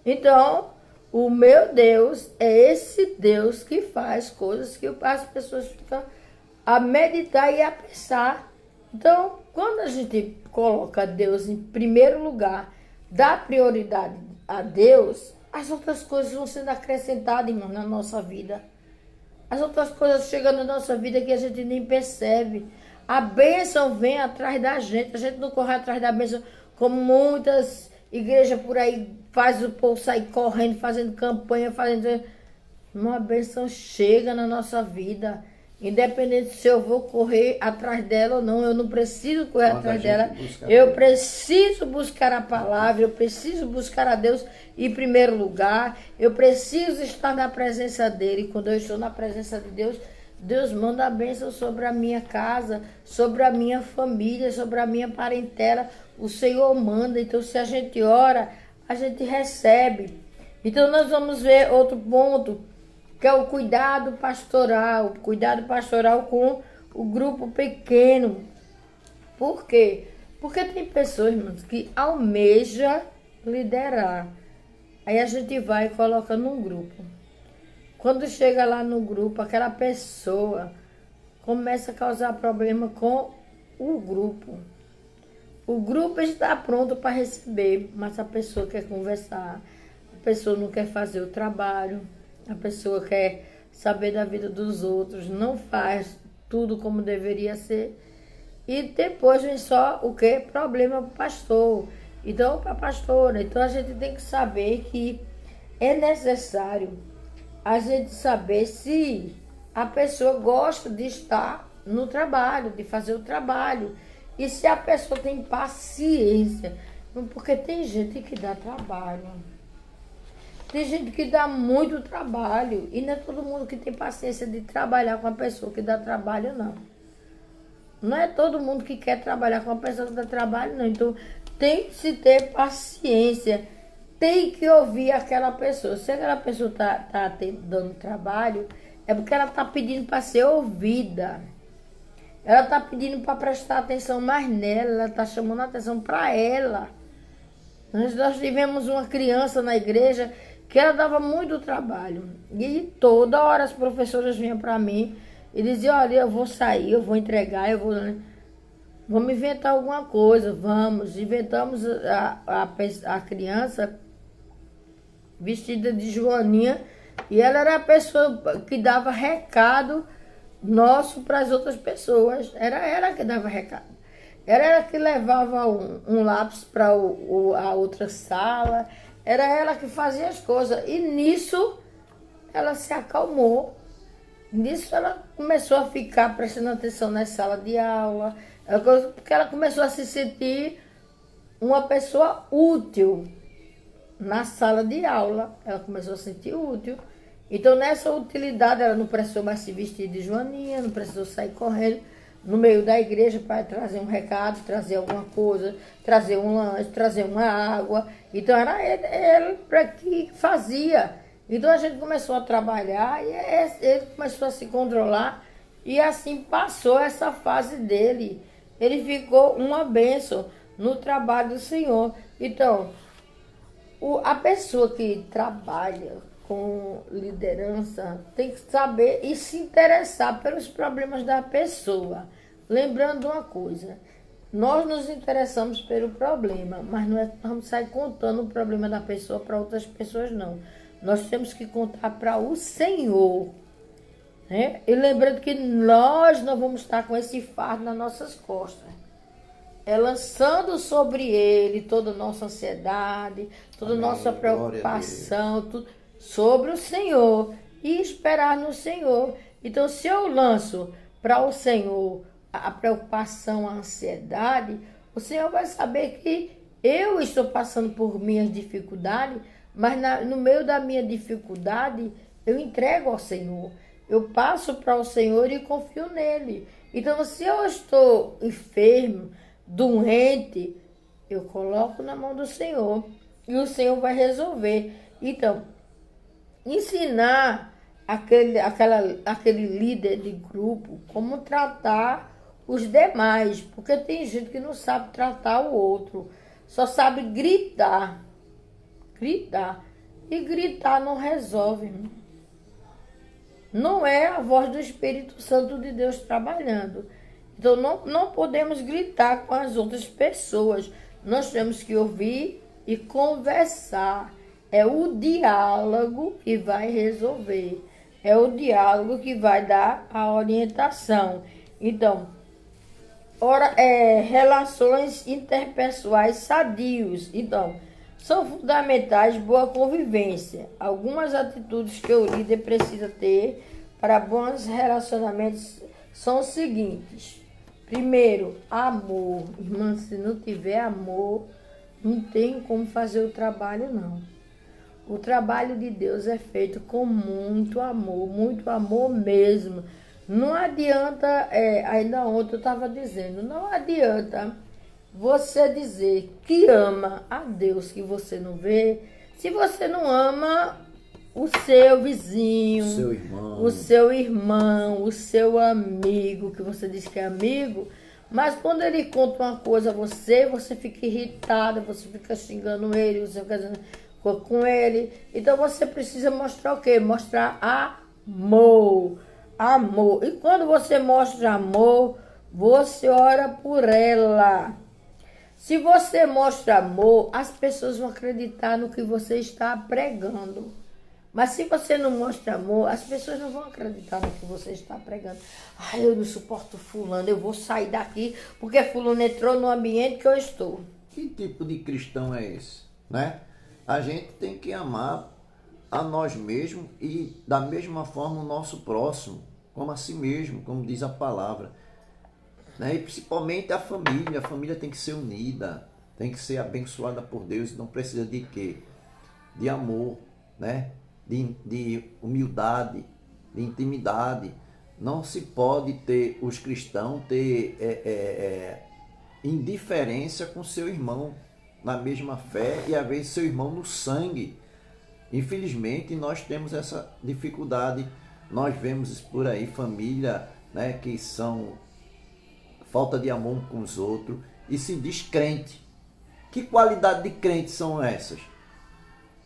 Então, o meu Deus é esse Deus que faz coisas que as pessoas ficam a meditar e a pensar. Então, quando a gente coloca Deus em primeiro lugar, dá prioridade a Deus, as outras coisas vão sendo acrescentadas, irmão, na nossa vida. As outras coisas chegam na nossa vida que a gente nem percebe. A bênção vem atrás da gente. A gente não corre atrás da bênção como muitas igrejas por aí faz o povo sair correndo, fazendo campanha, fazendo... Uma bênção chega na nossa vida. Independente se eu vou correr atrás dela ou não, eu não preciso correr atrás dela. Eu preciso buscar a palavra, eu preciso buscar a Deus em primeiro lugar. Eu preciso estar na presença dele. E quando eu estou na presença de Deus, Deus manda a bênção sobre a minha casa, sobre a minha família, sobre a minha parentela. O Senhor manda. Então, se a gente ora, a gente recebe. Então, nós vamos ver outro ponto, que é o cuidado pastoral. Cuidado pastoral com o grupo pequeno. Por quê? Porque tem pessoas, irmãos, que almejam liderar. Aí a gente vai e coloca num grupo. Quando chega lá no grupo, aquela pessoa começa a causar problema com o grupo. O grupo está pronto para receber, mas a pessoa quer conversar, a pessoa não quer fazer o trabalho, a pessoa quer saber da vida dos outros, não faz tudo como deveria ser. E depois vem só o quê? Problema para o pastor. Então, para a pastora. Então, a gente tem que saber que é necessário a gente saber se a pessoa gosta de estar no trabalho, de fazer o trabalho. E se a pessoa tem paciência. Porque tem gente que dá trabalho. Tem gente que dá muito trabalho. E não é todo mundo que tem paciência de trabalhar com a pessoa que dá trabalho, não. Não é todo mundo que quer trabalhar com a pessoa que dá trabalho, não. Então, tem que se ter paciência. Tem que ouvir aquela pessoa. Se aquela pessoa tá dando trabalho, é porque ela está pedindo para ser ouvida. Ela está pedindo para prestar atenção mais nela. Ela está chamando a atenção para ela. Nós tivemos uma criança na igreja que ela dava muito trabalho. E toda hora as professoras vinham para mim e diziam, olha, eu vou sair, eu vou entregar, vamos inventar alguma coisa, vamos. Inventamos a criança vestida de Joaninha, e ela era a pessoa que dava recado nosso para as outras pessoas. Era ela que dava recado. Era ela que levava um lápis para a outra sala. Era ela que fazia as coisas. E nisso ela se acalmou. Nisso ela começou a ficar prestando atenção na sala de aula. Porque ela começou a se sentir uma pessoa útil na sala de aula. Ela começou a se sentir útil. Então, nessa utilidade, ela não precisou mais se vestir de Joaninha, não precisou sair correndo, no meio da igreja para trazer um recado, trazer alguma coisa, trazer um lanche, trazer uma água. Então era ele para que fazia. Então a gente começou a trabalhar e ele começou a se controlar e assim passou essa fase dele. Ele ficou uma bênção no trabalho do Senhor. Então, a pessoa que trabalha com liderança tem que saber e se interessar pelos problemas da pessoa. Lembrando uma coisa, nós nos interessamos pelo problema, mas não vamos sair contando o problema da pessoa para outras pessoas, não. Nós temos que contar para o Senhor, né? E lembrando que nós não vamos estar com esse fardo nas nossas costas. É lançando sobre ele toda a nossa ansiedade, toda a nossa preocupação, tudo sobre o Senhor e esperar no Senhor. Então, se eu lanço para o Senhor a preocupação, a ansiedade, o Senhor vai saber que eu estou passando por minhas dificuldades, mas no meio da minha dificuldade, eu entrego ao Senhor. Eu passo para o Senhor e confio nele. Então, se eu estou enfermo, doente, eu coloco na mão do Senhor e o Senhor vai resolver. Então, ensinar aquele líder de grupo como tratar os demais, porque tem gente que não sabe tratar o outro, só sabe gritar. E gritar não resolve. Não é a voz do Espírito Santo de Deus trabalhando. Então não podemos gritar com as outras pessoas. Nós temos que ouvir e conversar. É o diálogo que vai resolver. É o diálogo que vai dar a orientação. Então, relações interpessoais sadios. Então, são fundamentais boa convivência. Algumas atitudes que o líder precisa ter para bons relacionamentos são os seguintes. Primeiro, amor. Irmã, se não tiver amor, não tem como fazer o trabalho, não. O trabalho de Deus é feito com muito amor mesmo. Não adianta, ainda ontem eu estava dizendo, não adianta você dizer que ama a Deus que você não vê, se você não ama o seu vizinho, o seu irmão, o seu amigo, que você diz que é amigo, mas quando ele conta uma coisa a você, você fica irritada, você fica xingando ele, você fica com ele. Então você precisa mostrar o quê? Mostrar amor. Amor. E quando você mostra amor, você ora por ela. Se você mostra amor, as pessoas vão acreditar no que você está pregando. Mas se você não mostra amor, as pessoas não vão acreditar no que você está pregando. Eu não suporto fulano, eu vou sair daqui porque fulano entrou no ambiente que eu estou. Que tipo de cristão é esse, né? A gente tem que amar a nós mesmos e da mesma forma o nosso próximo, como a si mesmo, como diz a palavra. Né? E principalmente a família tem que ser unida, tem que ser abençoada por Deus, não precisa de quê? De amor, né? De humildade, de intimidade. Não se pode ter, os cristãos, ter indiferença com seu irmão na mesma fé e às vezes seu irmão no sangue. Infelizmente nós temos essa dificuldade. Nós vemos por aí família, né, que são falta de amor com os outros e se diz crente. Que qualidade de crente são essas?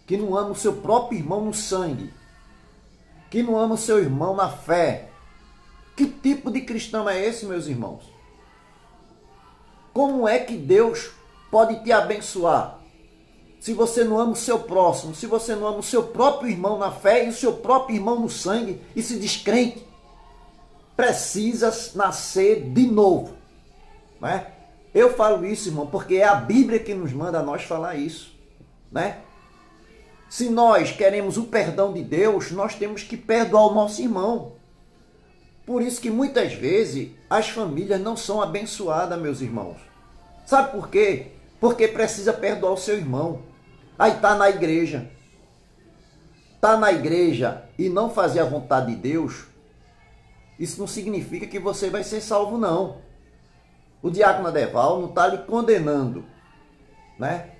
Que não ama o seu próprio irmão no sangue, que não ama o seu irmão na fé. Que tipo de cristão é esse, meus irmãos? Como é que Deus pode te abençoar se você não ama o seu próximo, se você não ama o seu próprio irmão na fé e o seu próprio irmão no sangue e se diz crente? Precisa nascer de novo, né? Eu falo isso, irmão, porque é a Bíblia que nos manda a nós falar isso, né? Se nós queremos o perdão de Deus, nós temos que perdoar o nosso irmão. Por isso que muitas vezes as famílias não são abençoadas, meus irmãos. Sabe por quê? Porque precisa perdoar o seu irmão. Aí está na igreja. Está na igreja e não fazer a vontade de Deus. isso não significa que você vai ser salvo, não. O diácono Adeval não está lhe condenando, né?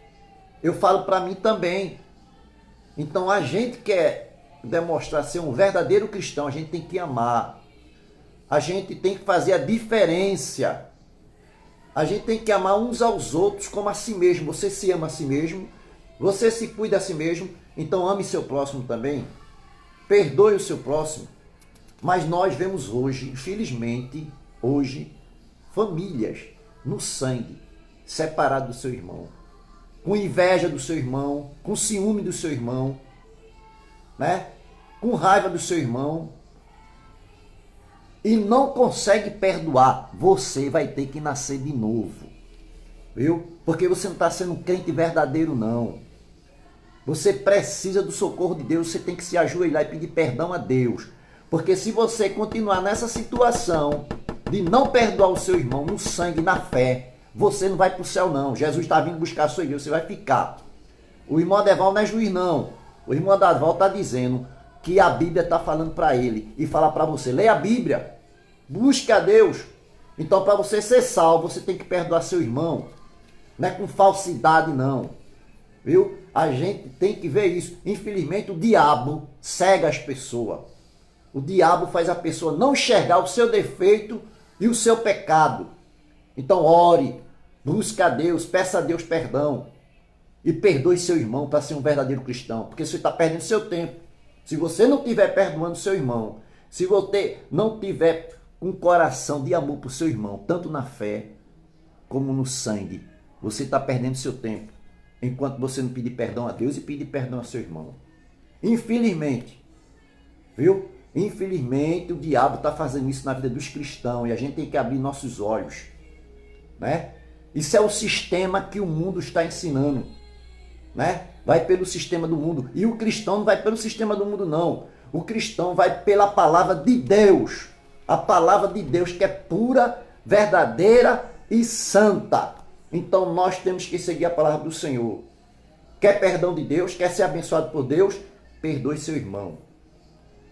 Eu falo para mim também. Então a gente quer demonstrar ser um verdadeiro cristão, a gente tem que amar. A gente tem que fazer a diferença. A gente tem que amar uns aos outros como a si mesmo. Você se ama a si mesmo, você se cuida a si mesmo, então ame seu próximo também. Perdoe o seu próximo. Mas nós vemos hoje, infelizmente, hoje, famílias no sangue, separadas do seu irmão, com inveja do seu irmão, com ciúme do seu irmão, né? Com raiva do seu irmão, e não consegue perdoar. Você vai ter que nascer de novo, viu? Porque você não está sendo um crente verdadeiro, não. Você precisa do socorro de Deus, você tem que se ajoelhar e pedir perdão a Deus. Porque se você continuar nessa situação de não perdoar o seu irmão no sangue, na fé, você não vai para o céu, não. Jesus está vindo buscar a sua igreja, você vai ficar. O irmão Adeval não é juiz, não. O irmão Adeval está dizendo que a Bíblia está falando para ele e fala para você, leia a Bíblia, busque a Deus. Então, para você ser salvo, você tem que perdoar seu irmão. Não é com falsidade, não. Viu? A gente tem que ver isso. Infelizmente, o diabo cega as pessoas. O diabo faz a pessoa não enxergar o seu defeito e o seu pecado. Então, ore, busque a Deus, peça a Deus perdão. E perdoe seu irmão para ser um verdadeiro cristão. Porque você está perdendo seu tempo. Se você não estiver perdoando seu irmão, se você não tiver um coração de amor por seu irmão, tanto na fé como no sangue, você está perdendo seu tempo. Enquanto você não pedir perdão a Deus e pedir perdão a seu irmão. Infelizmente, viu? Infelizmente o diabo está fazendo isso na vida dos cristãos e a gente tem que abrir nossos olhos, né? Isso é o sistema que o mundo está ensinando, né? Vai pelo sistema do mundo. E o cristão não vai pelo sistema do mundo, não. O cristão vai pela palavra de Deus. A palavra de Deus que é pura, verdadeira e santa. Então nós temos que seguir a palavra do Senhor. Quer perdão de Deus? Quer ser abençoado por Deus? Perdoe seu irmão.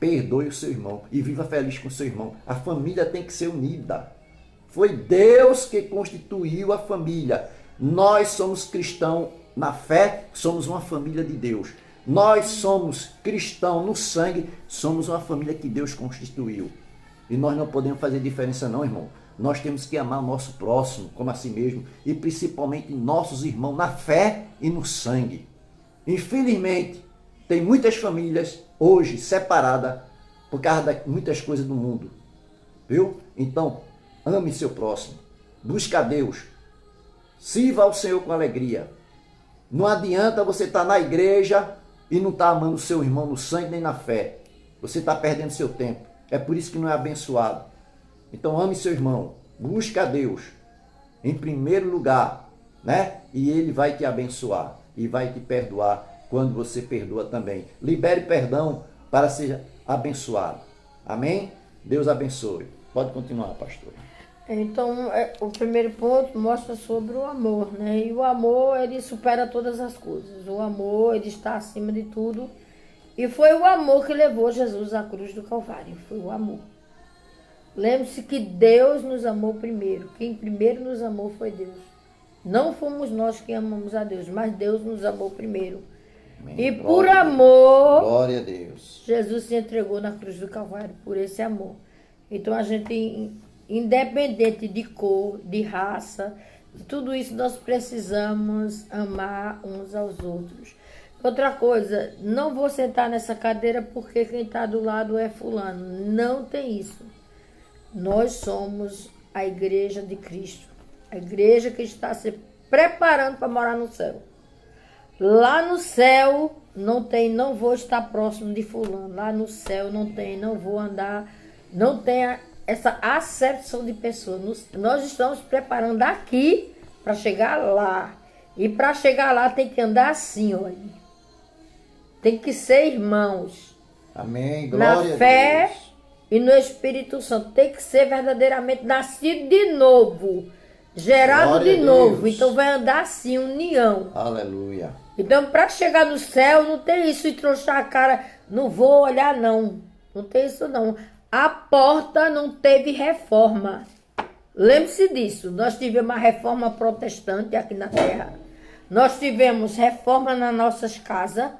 Perdoe o seu irmão e viva feliz com o seu irmão. A família tem que ser unida. Foi Deus que constituiu a família. Nós somos cristãos na fé, somos uma família de Deus. Nós somos cristãos no sangue, somos uma família que Deus constituiu. E nós não podemos fazer diferença não, irmão. Nós temos que amar o nosso próximo como a si mesmo e principalmente nossos irmãos na fé e no sangue. Infelizmente, tem muitas famílias hoje separadas por causa de muitas coisas do mundo. Viu? Então, ame seu próximo. Busque a Deus. Sirva ao Senhor com alegria. Não adianta você estar na igreja e não estar amando o seu irmão no sangue nem na fé. Você está perdendo seu tempo. É por isso que não é abençoado. Então ame seu irmão. Busque a Deus em primeiro lugar, né? E Ele vai te abençoar e vai te perdoar quando você perdoa também. Libere perdão para ser abençoado. Amém? Deus abençoe. Pode continuar, pastor. Então, o primeiro ponto mostra sobre o amor, né? E o amor, ele supera todas as coisas. O amor, ele está acima de tudo. E foi o amor que levou Jesus à cruz do Calvário. Foi o amor. Lembre-se que Deus nos amou primeiro. Quem primeiro nos amou foi Deus. Não fomos nós que amamos a Deus, mas Deus nos amou primeiro. Amém. E por amor, glória a Deus, Jesus se entregou na cruz do Calvário por esse amor. Então a gente, independente de cor, de raça, de tudo isso, nós precisamos amar uns aos outros. Outra coisa, não vou sentar nessa cadeira porque quem está do lado é fulano. Não tem isso. Nós somos a igreja de Cristo. A igreja que está se preparando para morar no céu. Lá no céu não tem, não vou estar próximo de fulano. Lá no céu não tem, não vou andar, não tem essa acepção de pessoas. Nós estamos preparando aqui para chegar lá. E para chegar lá tem que andar assim, olha. Tem que ser irmãos. Amém. Glória na fé a Deus. E no Espírito Santo. Tem que ser verdadeiramente nascido de novo. Gerado Glória de a novo. Deus. Então vai andar assim, união. Aleluia. Então para chegar no céu não tem isso e trouxar a cara. Não vou olhar não. Não tem isso não. A porta não teve reforma. Lembre-se disso. Nós tivemos uma reforma protestante aqui na terra. Nós tivemos reforma nas nossas casas.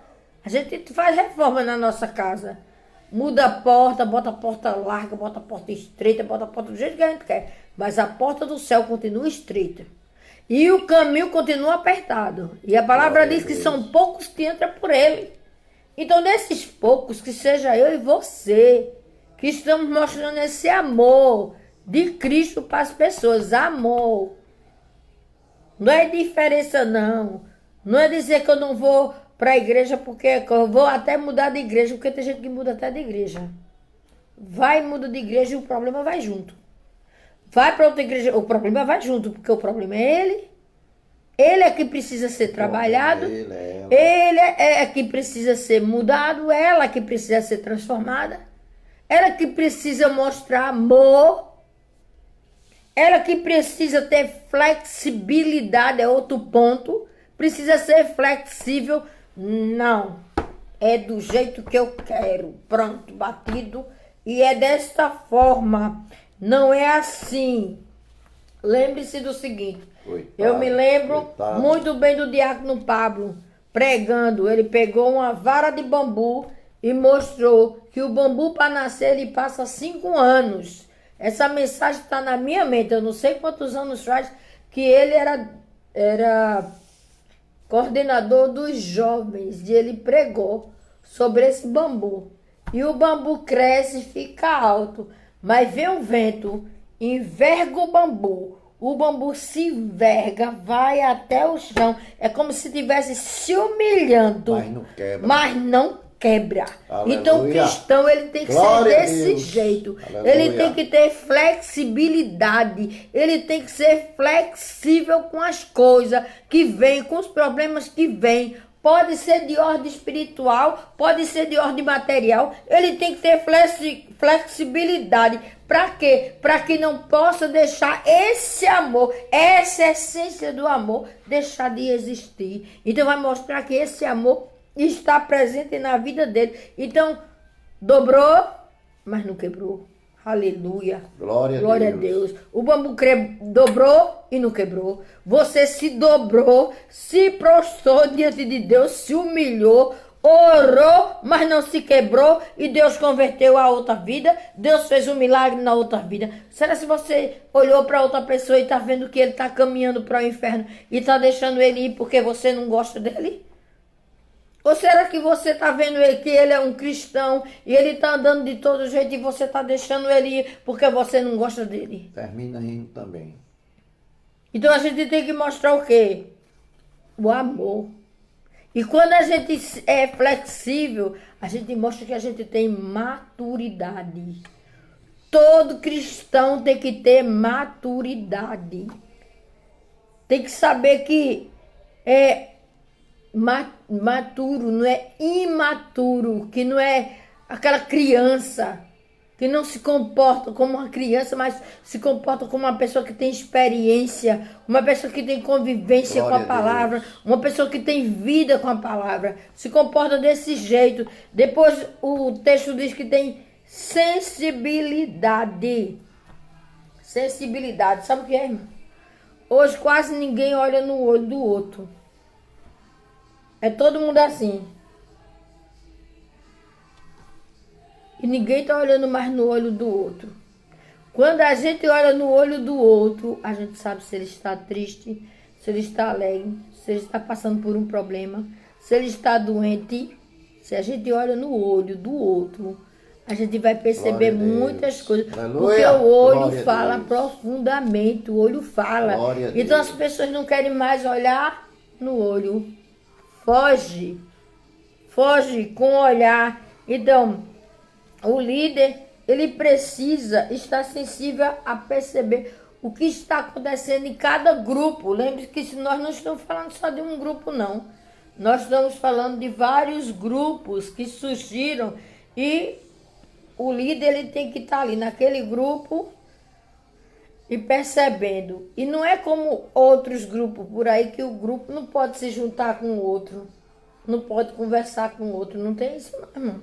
A gente faz reforma na nossa casa. Muda a porta, bota a porta larga, bota a porta estreita, bota a porta do jeito que a gente quer. Mas a porta do céu continua estreita. E o caminho continua apertado. E a palavra diz que são poucos que entram por ele. Então, desses poucos, que seja eu e você, que estamos mostrando esse amor de Cristo para as pessoas. Amor. Não é diferença, não. Não é dizer que eu não vou para a igreja porque eu vou até mudar de igreja, porque tem gente que muda até de igreja. Vai, muda de igreja e o problema vai junto. Vai para outra igreja, o problema vai junto, porque o problema é ele. Ele é que precisa ser trabalhado. Ele é que precisa ser mudado. Ela é que precisa ser transformada. Ela que precisa mostrar amor. Ela que precisa ter flexibilidade, é outro ponto. Precisa ser flexível. Não. É do jeito que eu quero. Pronto, batido. E é desta forma. Não é assim. Lembre-se do seguinte. Eu me lembro muito bem do diácono Pablo pregando. Ele pegou uma vara de bambu e mostrou que o bambu para nascer ele passa 5 anos. Essa mensagem está na minha mente. Eu não sei quantos anos faz que ele era coordenador dos jovens e ele pregou sobre esse bambu. E o bambu cresce e fica alto, mas vem um vento, enverga o bambu se enverga, vai até o chão. É como se estivesse se humilhando, mas não quebra. Aleluia. Então o cristão ele tem que Glória ser desse jeito. Aleluia. Ele tem que ter flexibilidade. Ele tem que ser flexível com as coisas que vêm, com os problemas que vêm. Pode ser de ordem espiritual, pode ser de ordem material. Ele tem que ter flexibilidade. Para quê? Para que não possa deixar esse amor, essa essência do amor, deixar de existir. Então vai mostrar que esse amor está presente na vida dele. Então, dobrou, mas não quebrou. Aleluia. Glória a Deus. O bambu dobrou e não quebrou. Você se dobrou, se prostrou diante de Deus, se humilhou, orou, mas não se quebrou e Deus converteu a outra vida. Deus fez um milagre na outra vida. Será se você olhou para outra pessoa e está vendo que ele está caminhando para o inferno e está deixando ele ir porque você não gosta dele? Ou será que você está vendo que ele é um cristão e ele está andando de todo jeito e você está deixando ele ir porque você não gosta dele? Termina rindo também. Então a gente tem que mostrar o quê? O amor. E quando a gente é flexível, a gente mostra que a gente tem maturidade. Todo cristão tem que ter maturidade. Tem que saber que é maturo, não é imaturo, que não é aquela criança que não se comporta como uma criança, mas se comporta como uma pessoa que tem experiência, uma pessoa que tem convivência Glória com a palavra, uma pessoa que tem vida com a palavra, se comporta desse jeito. Depois o texto diz que tem sensibilidade. Sensibilidade, sabe o que é, irmão? Hoje quase ninguém olha no olho do outro. É todo mundo assim. E ninguém está olhando mais no olho do outro. Quando a gente olha no olho do outro, a gente sabe se ele está triste, se ele está alegre, se ele está passando por um problema, se ele está doente. Se a gente olha no olho do outro, a gente vai perceber muitas coisas. Aleluia. Porque o olho fala profundamente, o olho fala. Então as pessoas não querem mais olhar no olho. Foge com o olhar. Então, o líder, ele precisa estar sensível a perceber o que está acontecendo em cada grupo. Lembre-se que nós não estamos falando só de um grupo, não. Nós estamos falando de vários grupos que surgiram e o líder ele tem que estar ali naquele grupo e percebendo. E não é como outros grupos por aí que o grupo não pode se juntar com o outro, não pode conversar com o outro. Não tem isso não, irmão.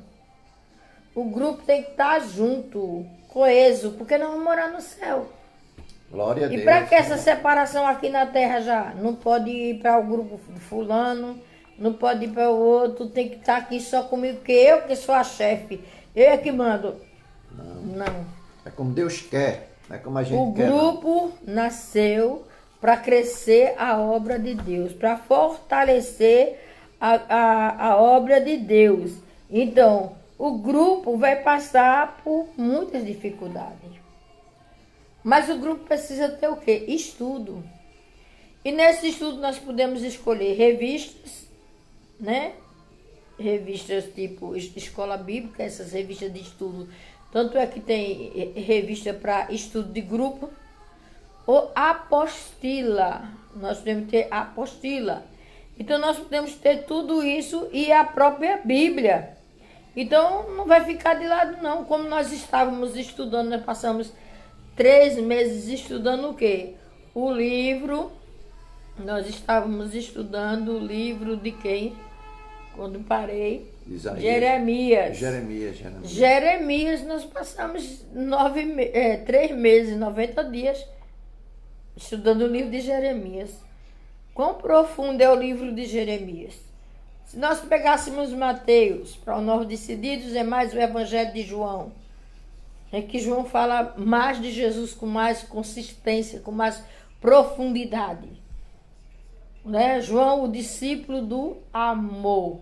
O grupo tem que estar junto, coeso, porque nós vamos morar no céu. Glória a E Deus. para que essa separação aqui na terra já? Não pode ir para o grupo fulano, não pode ir para o outro, tem que estar aqui só comigo, porque eu que sou a chefe, eu é que mando. Não. É como Deus quer, não é como a gente O quer. não. grupo nasceu para crescer a obra de Deus, para fortalecer a obra de Deus. Então, o grupo vai passar por muitas dificuldades. Mas o grupo precisa ter o quê? Estudo. E nesse estudo nós podemos escolher revistas, né? Revistas tipo Escola Bíblica, essas revistas de estudo. Tanto é que tem revista para estudo de grupo. Ou apostila. Nós podemos ter apostila. Então nós podemos ter tudo isso e a própria Bíblia. Então não vai ficar de lado não. Como nós estávamos estudando, nós passamos 3 meses estudando o quê? O livro. Nós estávamos estudando o livro de quem? Quando parei. Isaías. Jeremias. Jeremias, nós passamos 3 meses, 90 dias, estudando o livro de Jeremias. Quão profundo é o livro de Jeremias? Se nós pegássemos Mateus, para nós decididos, é mais o Evangelho de João. É que João fala mais de Jesus com mais consistência, com mais profundidade. Né? João, o discípulo do amor.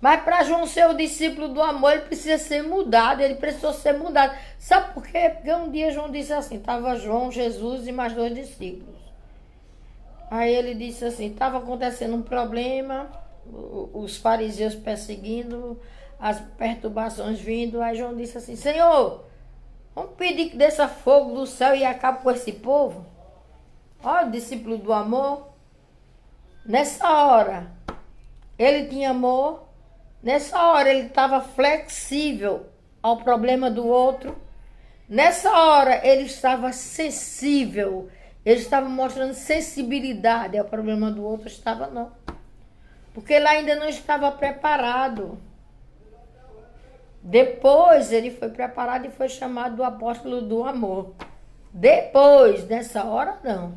Mas para João ser o discípulo do amor, ele precisa ser mudado, ele precisou ser mudado. Sabe por quê? Porque um dia João disse assim, estava João, Jesus e mais 2 discípulos. Aí ele disse assim, estava acontecendo um problema, os fariseus perseguindo, as perturbações vindo. Aí João disse assim, Senhor, vamos pedir que desça fogo do céu e acabe com esse povo? Olha o discípulo do amor. Nessa hora, ele tinha amor. Nessa hora ele estava flexível ao problema do outro. Nessa hora ele estava sensível. Ele estava mostrando sensibilidade ao problema do outro. Estava não. Porque ele ainda não estava preparado. Depois ele foi preparado e foi chamado do apóstolo do amor. Depois, nessa hora não.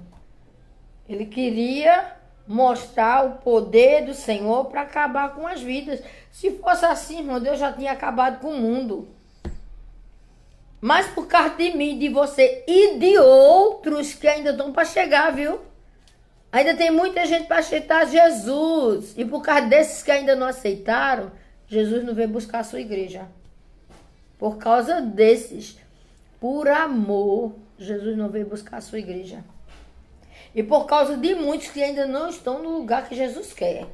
Ele queria mostrar o poder do Senhor para acabar com as vidas. Se fosse assim, irmão, Deus já tinha acabado com o mundo. Mas por causa de mim, de você e de outros que ainda estão para chegar, viu? Ainda tem muita gente para aceitar Jesus. E por causa desses que ainda não aceitaram, Jesus não veio buscar a sua igreja. Por causa desses, por amor, Jesus não veio buscar a sua igreja. E por causa de muitos que ainda não estão no lugar que Jesus quer.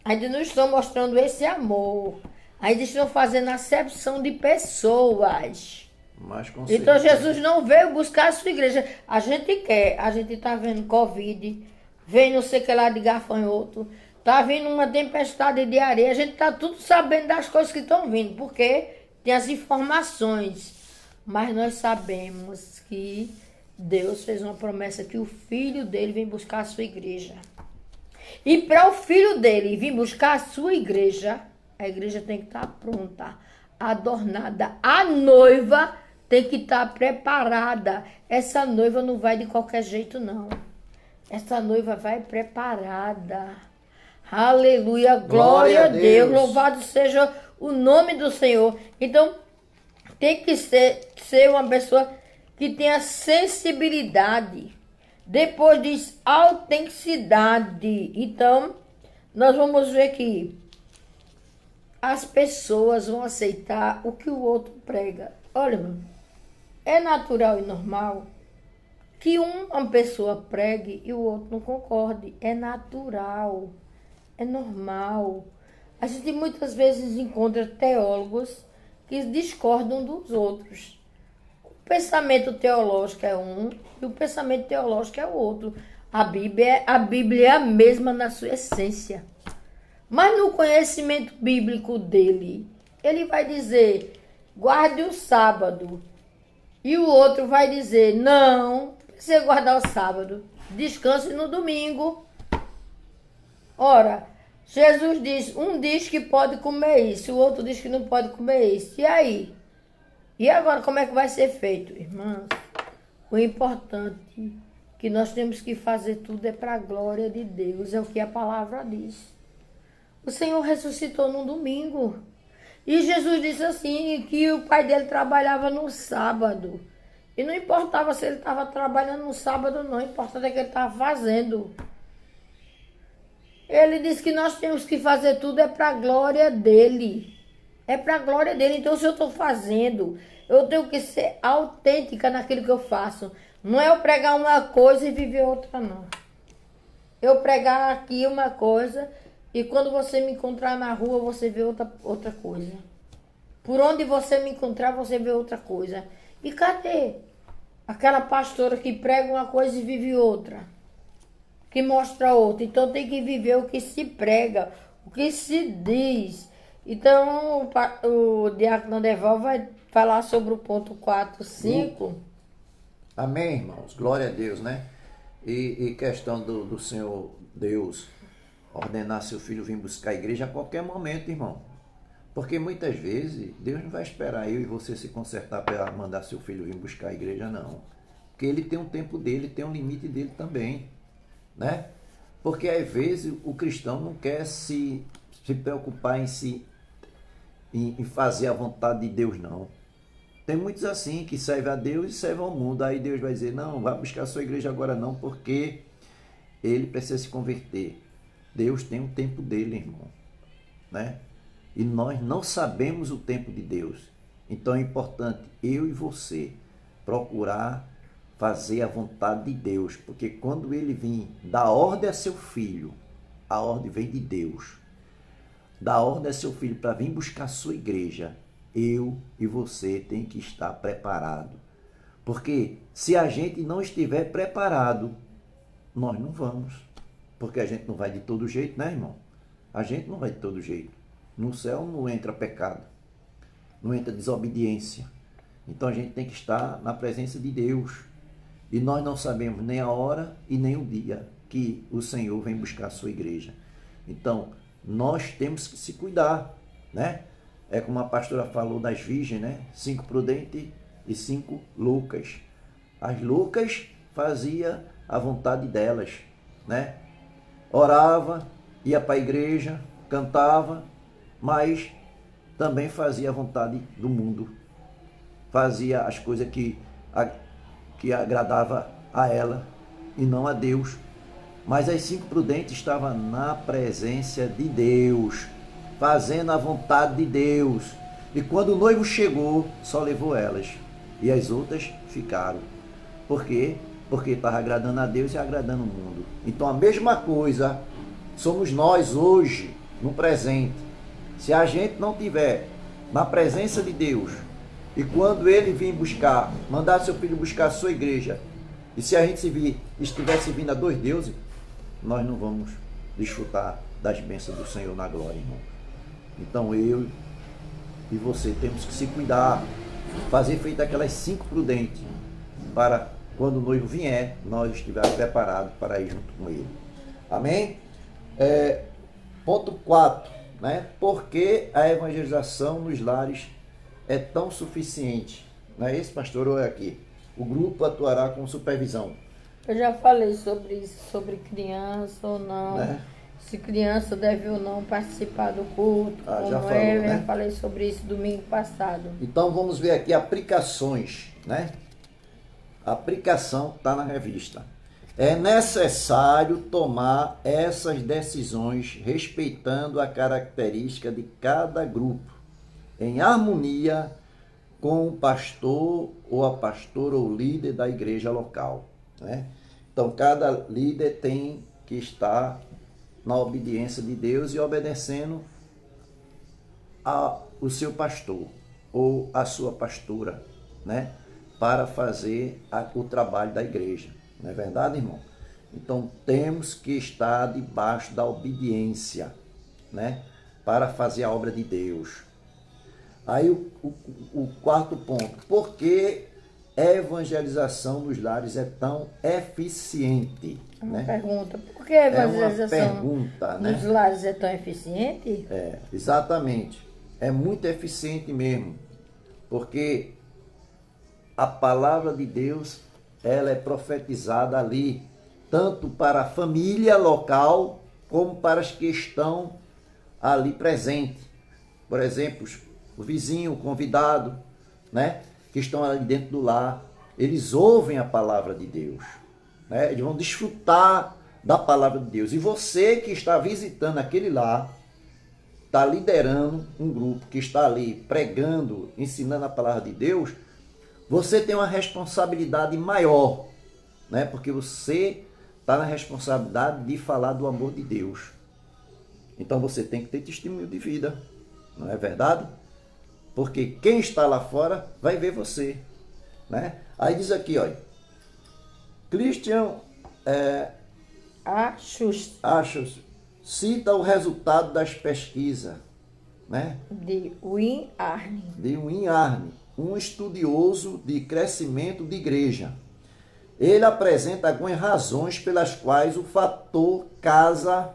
Ainda não estão mostrando esse amor. Ainda estão fazendo acepção de pessoas. Mas com então certeza. Jesus não veio buscar a sua igreja. A gente quer. A gente está vendo Covid. Vem não sei o que lá de gafanhoto. Está vindo uma tempestade de areia. A gente está tudo sabendo das coisas que estão vindo. Porque tem as informações. Mas nós sabemos que Deus fez uma promessa que o filho dele vem buscar a sua igreja. E para o filho dele vir buscar a sua igreja, a igreja tem que estar pronta, adornada. A noiva tem que estar preparada. Essa noiva não vai de qualquer jeito, não. Essa noiva vai preparada. Aleluia, glória a Deus. Louvado seja o nome do Senhor. Então, tem que ser uma pessoa que tenha sensibilidade. Depois diz autenticidade. Então, nós vamos ver que as pessoas vão aceitar o que o outro prega. Olha, é natural e normal que uma pessoa pregue e o outro não concorde. É natural, é normal. A gente muitas vezes encontra teólogos que discordam dos outros. O pensamento teológico é um e o pensamento teológico é o outro. A Bíblia é a mesma na sua essência. Mas no conhecimento bíblico dele, ele vai dizer, guarde o sábado. E o outro vai dizer, não precisa guardar o sábado, descanse no domingo. Ora, Jesus diz, um diz que pode comer isso, o outro diz que não pode comer isso. E aí? E agora como é que vai ser feito? Irmãs, o importante que nós temos que fazer tudo é para a glória de Deus, é o que a palavra diz. O Senhor ressuscitou no domingo. E Jesus disse assim, que o pai dele trabalhava no sábado. E não importava se ele estava trabalhando no sábado ou não, o importante é que ele estava fazendo. Ele disse que nós temos que fazer tudo é para a glória dele. É para a glória dele. Então, se eu estou fazendo, eu tenho que ser autêntica naquilo que eu faço. Não é eu pregar uma coisa e viver outra, não. Eu pregar aqui uma coisa e quando você me encontrar na rua, você vê outra coisa. Por onde você me encontrar, você vê outra coisa. E cadê aquela pastora que prega uma coisa e vive outra? Que mostra outra. Então tem que viver o que se prega, o que se diz. Então o diácono Adeval vai falar sobre o ponto 4, 5. Amém, irmãos? Glória a Deus, né? E questão do Senhor Deus ordenar seu filho vir buscar a igreja a qualquer momento, irmão. Porque muitas vezes Deus não vai esperar eu e você se consertar para mandar seu filho vir buscar a igreja, não. Porque ele tem um tempo dele, tem um limite dele também, né? Porque às vezes o cristão não quer se preocupar em fazer a vontade de Deus, não. Tem muitos assim que servem a Deus e servem ao mundo. Aí Deus vai dizer, não, vai buscar a sua igreja agora não, porque ele precisa se converter. Deus tem um tempo dele, irmão, né? E nós não sabemos o tempo de Deus. Então é importante eu e você procurar fazer a vontade de Deus, porque quando ele vir dar ordem a seu filho, a ordem vem de Deus. Dar ordem a seu filho para vir buscar a sua igreja, eu e você tem que estar preparado. Porque se a gente não estiver preparado, nós não vamos. Porque a gente não vai de todo jeito, né, irmão? A gente não vai de todo jeito. No céu não entra pecado, não entra desobediência. Então a gente tem que estar na presença de Deus. E nós não sabemos nem a hora e nem o dia que o Senhor vem buscar a sua igreja. Então, nós temos que se cuidar, né? É como a pastora falou das virgens, né? 5 prudentes e 5 loucas. As loucas faziam a vontade delas, né? Orava, ia para a igreja, cantava, mas também fazia a vontade do mundo. Fazia as coisas que agradava a ela e não a Deus. Mas as 5 prudentes estavam na presença de Deus, fazendo a vontade de Deus. E quando o noivo chegou, só levou elas. E as outras ficaram. Por quê? Porque estava agradando a Deus e agradando o mundo. Então a mesma coisa somos nós hoje, no presente. Se a gente não tiver na presença de Deus, e quando ele vir buscar, mandar seu filho buscar a sua igreja, e se a gente estivesse vindo a 2 deuses, nós não vamos desfrutar das bênçãos do Senhor na glória, irmão. Então eu e você temos que se cuidar, fazer feito aquelas 5 prudentes, para quando o noivo vier, nós estivermos preparados para ir junto com ele. Amém? Ponto 4, né? Por que a evangelização nos lares é tão suficiente? Não é esse, pastor, ou é aqui? O grupo atuará com supervisão. Eu já falei sobre isso, sobre criança ou não, né? Se criança deve ou não participar do culto, já falou, eu né? já falei sobre isso domingo passado. Então vamos ver aqui aplicações, né? A aplicação está na revista. É necessário tomar essas decisões respeitando a característica de cada grupo, em harmonia com o pastor ou a pastora ou líder da igreja local, né? Então cada líder tem que estar na obediência de Deus e obedecendo ao seu pastor ou a sua pastora, né? Para fazer o trabalho da igreja. Não é verdade, irmão? Então temos que estar debaixo da obediência, né? Para fazer a obra de Deus. Aí o 4º ponto. Por que evangelização nos lares é tão eficiente? Uma Né? pergunta. Por que a evangelização É uma pergunta, né? nos lares é tão eficiente? Exatamente. É muito eficiente mesmo. Porque a palavra de Deus, ela é profetizada ali, tanto para a família local, como para as que estão ali presentes. Por exemplo, o vizinho, o convidado, né? Que estão ali dentro do lar, eles ouvem a palavra de Deus, né? Eles vão desfrutar da palavra de Deus. E você que está visitando aquele lar, está liderando um grupo que está ali pregando, ensinando a palavra de Deus, você tem uma responsabilidade maior, né? Porque você está na responsabilidade de falar do amor de Deus. Então você tem que ter testemunho de vida, não é verdade? Porque quem está lá fora vai ver você, né? Aí diz aqui, olha, Christian Achos cita o resultado das pesquisas, né? De Win Arne. De Win Arne, um estudioso de crescimento de igreja. Ele apresenta algumas razões pelas quais o fator casa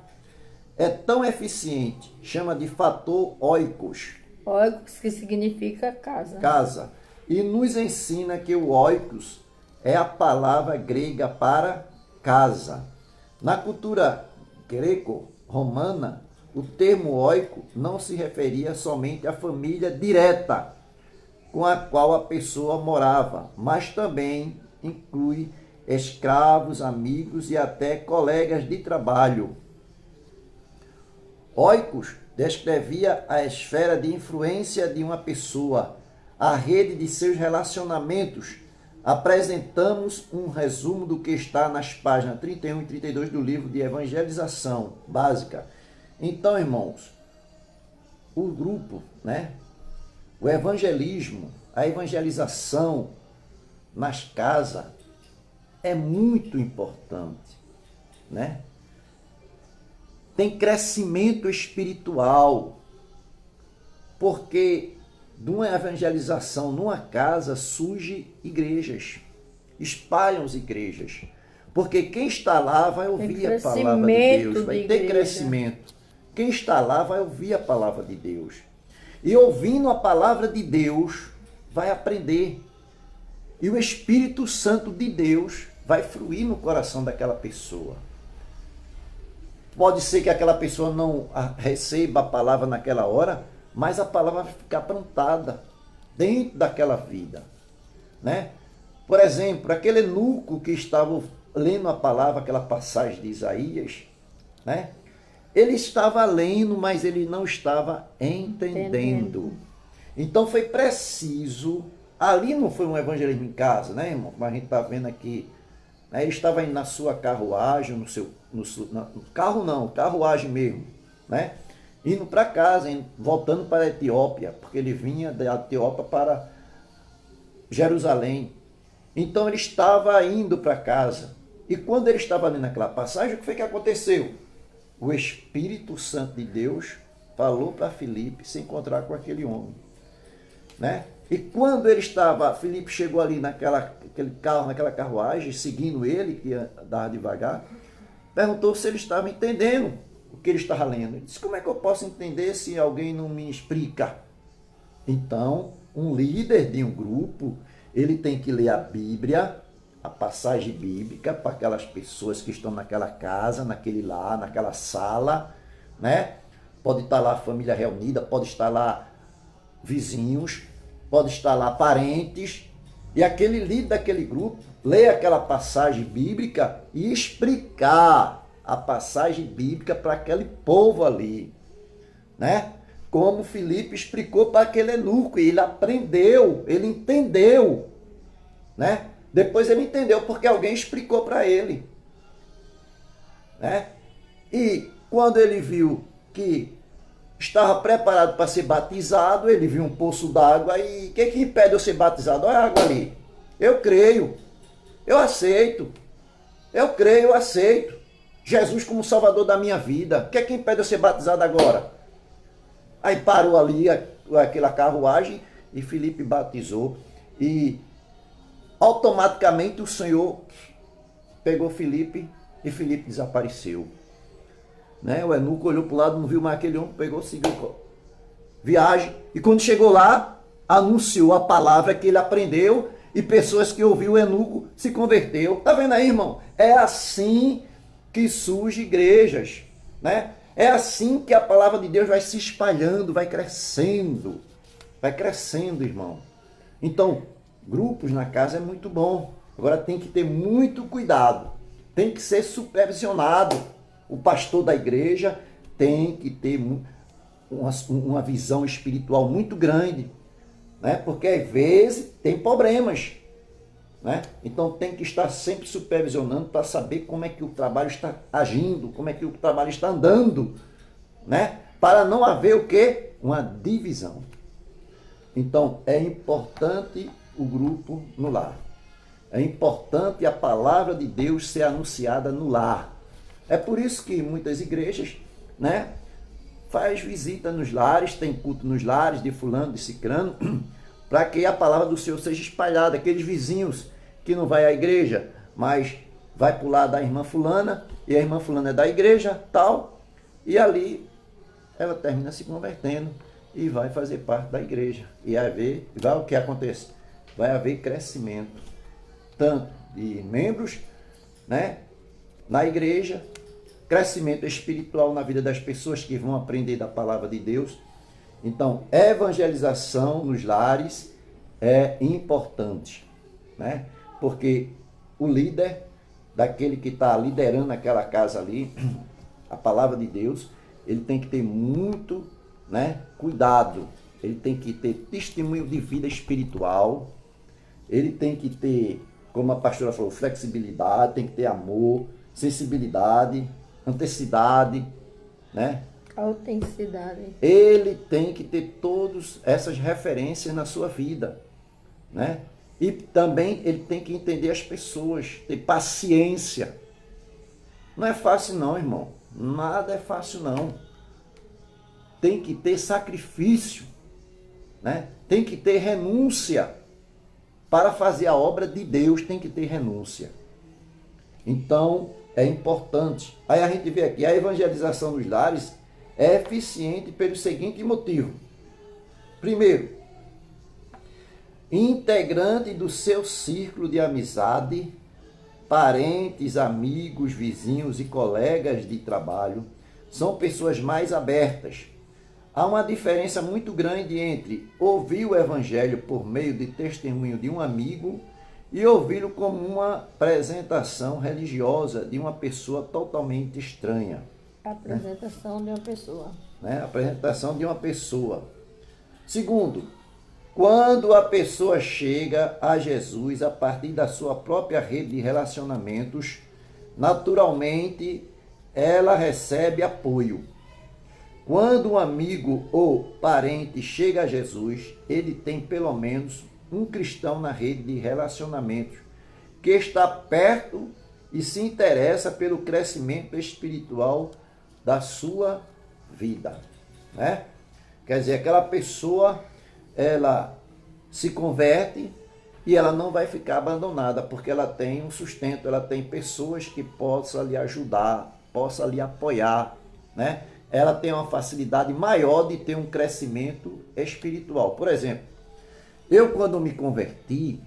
é tão eficiente. Chama de fator oikos. Oikos, que significa casa. Casa. E nos ensina que o oikos é a palavra grega para casa. Na cultura greco-romana, o termo oiko não se referia somente à família direta com a qual a pessoa morava, mas também inclui escravos, amigos e até colegas de trabalho. Oikos descrevia a esfera de influência de uma pessoa, a rede de seus relacionamentos. Apresentamos um resumo do que está nas páginas 31 e 32 do livro de Evangelização Básica. Então, irmãos, o grupo, né? O evangelismo, a evangelização nas casas é muito importante, né? Tem crescimento espiritual, porque de uma evangelização numa casa surge igrejas, espalham-se igrejas, porque quem está lá vai ouvir a palavra de Deus, vai ter crescimento. Quem está lá vai ouvir a palavra de Deus. E ouvindo a palavra de Deus, vai aprender. E o Espírito Santo de Deus vai fluir no coração daquela pessoa. Pode ser que aquela pessoa não receba a palavra naquela hora, mas a palavra vai ficar plantada dentro daquela vida, né? Por exemplo, aquele eunuco que estava lendo a palavra, aquela passagem de Isaías, né? Ele estava lendo, mas ele não estava entendendo. Então foi preciso, ali não foi um evangelismo em casa, né, irmão? Como a gente está vendo aqui, né? Ele estava indo na sua carruagem, carruagem mesmo, né? Indo para casa, voltando para a Etiópia, porque ele vinha da Etiópia para Jerusalém. Então ele estava indo para casa. E quando ele estava ali naquela passagem, o que foi que aconteceu? O Espírito Santo de Deus falou para Filipe se encontrar com aquele homem, né? E quando ele estava, Filipe chegou ali naquele carro, naquela carruagem, seguindo ele, que andava devagar, perguntou se ele estava entendendo o que ele estava lendo. Ele disse, como é que eu posso entender se alguém não me explica? Então, um líder de um grupo, ele tem que ler a Bíblia, a passagem bíblica, para aquelas pessoas que estão naquela casa, naquele lar, naquela sala, né? Pode estar lá a família reunida, pode estar lá vizinhos, pode estar lá parentes, e aquele líder daquele grupo lê aquela passagem bíblica e explicar a passagem bíblica para aquele povo ali, né? Como Filipe explicou para aquele eunuco, e ele aprendeu, ele entendeu, né? Depois ele entendeu porque alguém explicou para ele, né? E quando ele viu que estava preparado para ser batizado, ele viu um poço d'água e o que impede eu ser batizado? Olha a água ali. Eu creio, eu aceito, eu creio, eu aceito. Jesus como Salvador da minha vida. O que impede eu ser batizado agora? Aí parou ali aquela carruagem e Filipe batizou. E automaticamente o Senhor pegou Filipe e Filipe desapareceu. Né? O eunuco olhou para o lado, não viu mais aquele homem, pegou, seguiu viagem. E quando chegou lá, anunciou a palavra que ele aprendeu e pessoas que ouviram o eunuco se converteu. Tá vendo aí, irmão? É assim que surgem igrejas, né? É assim que a palavra de Deus vai se espalhando, vai crescendo, irmão. Então, grupos na casa é muito bom. Agora tem que ter muito cuidado, tem que ser supervisionado. O pastor da igreja tem que ter uma visão espiritual muito grande, né? Porque às vezes tem problemas, né? Então tem que estar sempre supervisionando para saber como é que o trabalho está agindo, como é que o trabalho está andando, né? Para não haver o quê? Uma divisão. Então é importante o grupo no lar. É importante a palavra de Deus ser anunciada no lar. É por isso que muitas igrejas, né, faz visita nos lares, tem culto nos lares de fulano, de cicrano, para que a palavra do Senhor seja espalhada. Aqueles vizinhos que não vai à igreja, mas vai para o lado da irmã fulana, e a irmã fulana é da igreja, tal, e ali ela termina se convertendo e vai fazer parte da igreja. E vai o que acontece? Vai haver crescimento, tanto de membros, né, na igreja, crescimento espiritual na vida das pessoas que vão aprender da palavra de Deus. Então, evangelização nos lares é importante, né? Porque o líder, daquele que está liderando aquela casa ali, a palavra de Deus, ele tem que ter muito, né, cuidado, ele tem que ter testemunho de vida espiritual, ele tem que ter, como a pastora falou, flexibilidade, tem que ter amor, sensibilidade, autenticidade, né? Autenticidade. Ele tem que ter todas essas referências na sua vida, né? E também ele tem que entender as pessoas, ter paciência. Não é fácil não, irmão. Nada é fácil não. Tem que ter sacrifício, né? Tem que ter renúncia. Para fazer a obra de Deus tem que ter renúncia. Então, é importante. Aí a gente vê aqui, a evangelização nos lares é eficiente pelo seguinte motivo. Primeiro, integrante do seu círculo de amizade, parentes, amigos, vizinhos e colegas de trabalho são pessoas mais abertas. Há uma diferença muito grande entre ouvir o evangelho por meio de testemunho de um amigo e ouvi-lo como uma apresentação religiosa de uma pessoa totalmente estranha. Apresentação de uma pessoa. Né? Apresentação de uma pessoa. Segundo, quando a pessoa chega a Jesus a partir da sua própria rede de relacionamentos, naturalmente ela recebe apoio. Quando um amigo ou parente chega a Jesus, ele tem pelo menos um cristão na rede de relacionamentos que está perto e se interessa pelo crescimento espiritual da sua vida, né? Quer dizer, aquela pessoa, ela se converte e ela não vai ficar abandonada, porque ela tem um sustento, ela tem pessoas que possam lhe ajudar, possam lhe apoiar, né? Ela tem uma facilidade maior de ter um crescimento espiritual. Por exemplo, eu quando me converti,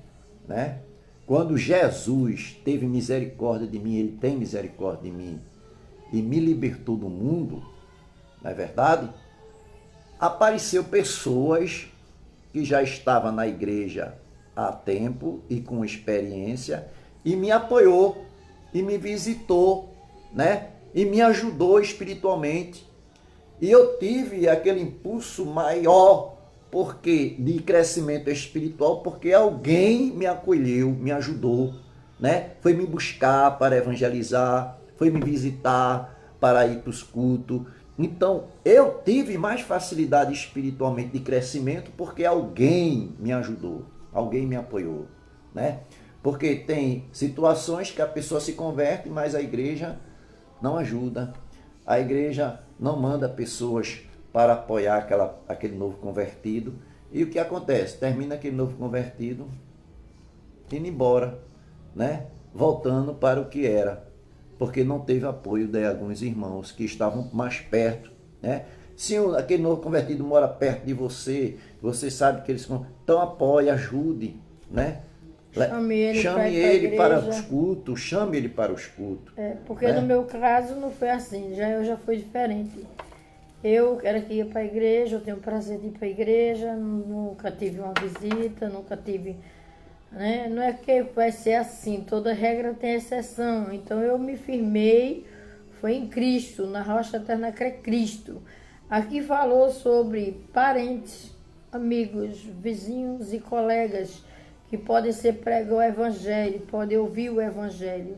né? Quando Jesus teve misericórdia de mim, ele tem misericórdia de mim e me libertou do mundo, não é verdade? Apareceu pessoas que já estavam na igreja há tempo e com experiência e me apoiou e me visitou, né? E me ajudou espiritualmente. E eu tive aquele impulso maior de crescimento espiritual, porque alguém me acolheu, me ajudou, né? Foi me buscar para evangelizar, foi me visitar para ir para os cultos. Então, eu tive mais facilidade espiritualmente de crescimento porque alguém me ajudou, alguém me apoiou, né? Porque tem situações que a pessoa se converte, mas a igreja não ajuda. A igreja não manda pessoas para apoiar aquele novo convertido. E o que acontece? Termina aquele novo convertido, indo embora, né? Voltando para o que era, porque não teve apoio de alguns irmãos que estavam mais perto, né? Se aquele novo convertido mora perto de você, você sabe que eles estão, então apoie, ajude, né? Chame ele para os cultos, chame ele para os cultos. Porque no meu caso não foi assim, eu já fui diferente. Eu era que ia para a igreja, eu tenho o prazer de ir para a igreja, nunca tive uma visita, nunca tive, né? Não é que vai ser assim, toda regra tem exceção. Então eu me firmei, foi em Cristo, na rocha eterna que é Cristo. Aqui falou sobre parentes, amigos, vizinhos e colegas que podem ser pregar o evangelho, podem ouvir o evangelho.